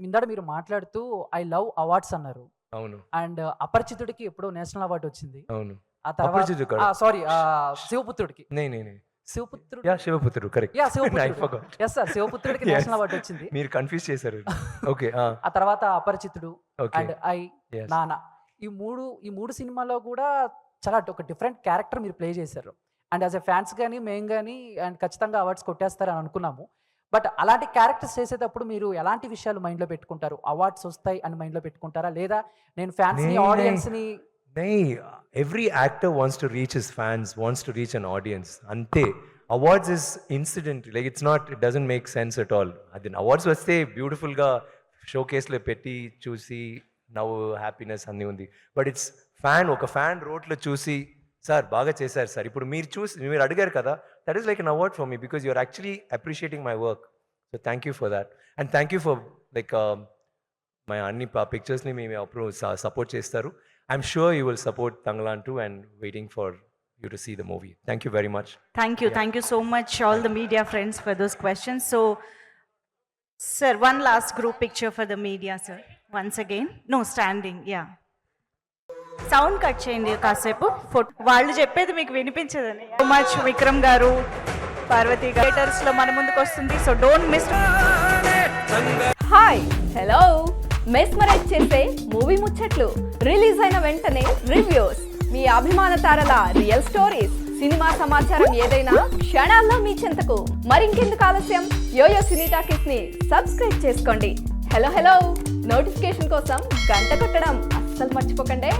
ఇందాడ మీరు మాట్లాడుతూ ఐ లవ్ అవార్డ్స్ అన్నారు. అవును. అండ్ అపరిచితుడికి ఎప్పుడో నేషనల్ అవార్డు వచ్చింది. అవును. ఆ తర్వాత సారీ, శివపుత్రుడికి Sivaputrudu Sivaputrudu correct. Yeah, Sivaputrudu. Yes sir, శివపుత్రుడికి నేషనల్ అవార్డు వచ్చింది. మీరు కన్ఫ్యూజ్ చేశారు. ఓకే. ఆ తర్వాత అపరిచితుడు అండ్ ఐ Yes. నాన్న, ఈ మూడు సినిమాలో కూడా చాలా ఒక డిఫరెంట్ క్యారెక్టర్ మీరు ప్లే చేశారు. అండ్ యాజ్ ఎ ఫ్యాన్స్ కానీ మేము కానీ అండ్ ఖచ్చితంగా అవార్డ్స్ కొట్టేస్తారని అనుకున్నాము. బట్ అలాంటి క్యారెక్టర్స్ చేసేటప్పుడు మీరు ఎలాంటి విషయాలు మైండ్లో పెట్టుకుంటారు? అవార్డ్స్ వస్తాయి అని మైండ్లో పెట్టుకుంటారా, లేదా నేను ఫ్యాన్స్ని ఆడియన్స్ని? Every actor wants to reach his fans, wants to reach an audience. Ante awards is incident, like it doesn't make sense at all. Adin awards vaste beautiful ga showcase lo petti chusi now happiness anni undi, but it's oka fan wrote lo chusi sir baga chesaru sir ipudu meer adigaru kada, that is like an award for me because you are actually appreciating my work. So thank you for that, and thank you for like my anni pictures ni me approve support chestaru. I'm sure you will support Tanglan too, and waiting for you to see the movie. Thank you very much. Thank you. Thank you so much, all the media friends, for those questions. So, sir, one last group picture for the media, sir. Once again. No, standing. Yeah. Sound cut చేయండి కాసేపు. వాళ్ళు చెప్పేది మీకు వినిపించదని. So much Vikram గారు, Parvati theatres లో మన ముందుకు వస్తుంది. So don't miss. Hi, hello. Mesmerise చేసే మూవీ ముచ్చట్లు, రిలీజ్ అయిన వెంటనే రివ్యూస్, మీ అభిమాన తారల రియల్ స్టోరీస్, సినిమా సమాచారం ఏదైనా క్షణాల్లో మీ చెంతకు. మరింకెందుకు ఆలస్యం, యోయో సినీ టాకీస్ ని సబ్స్క్రైబ్ చేసుకోండి. హలో హలో నోటిఫికేషన్ కోసం గంట కొట్టడం అస్సలు మర్చిపోకండి.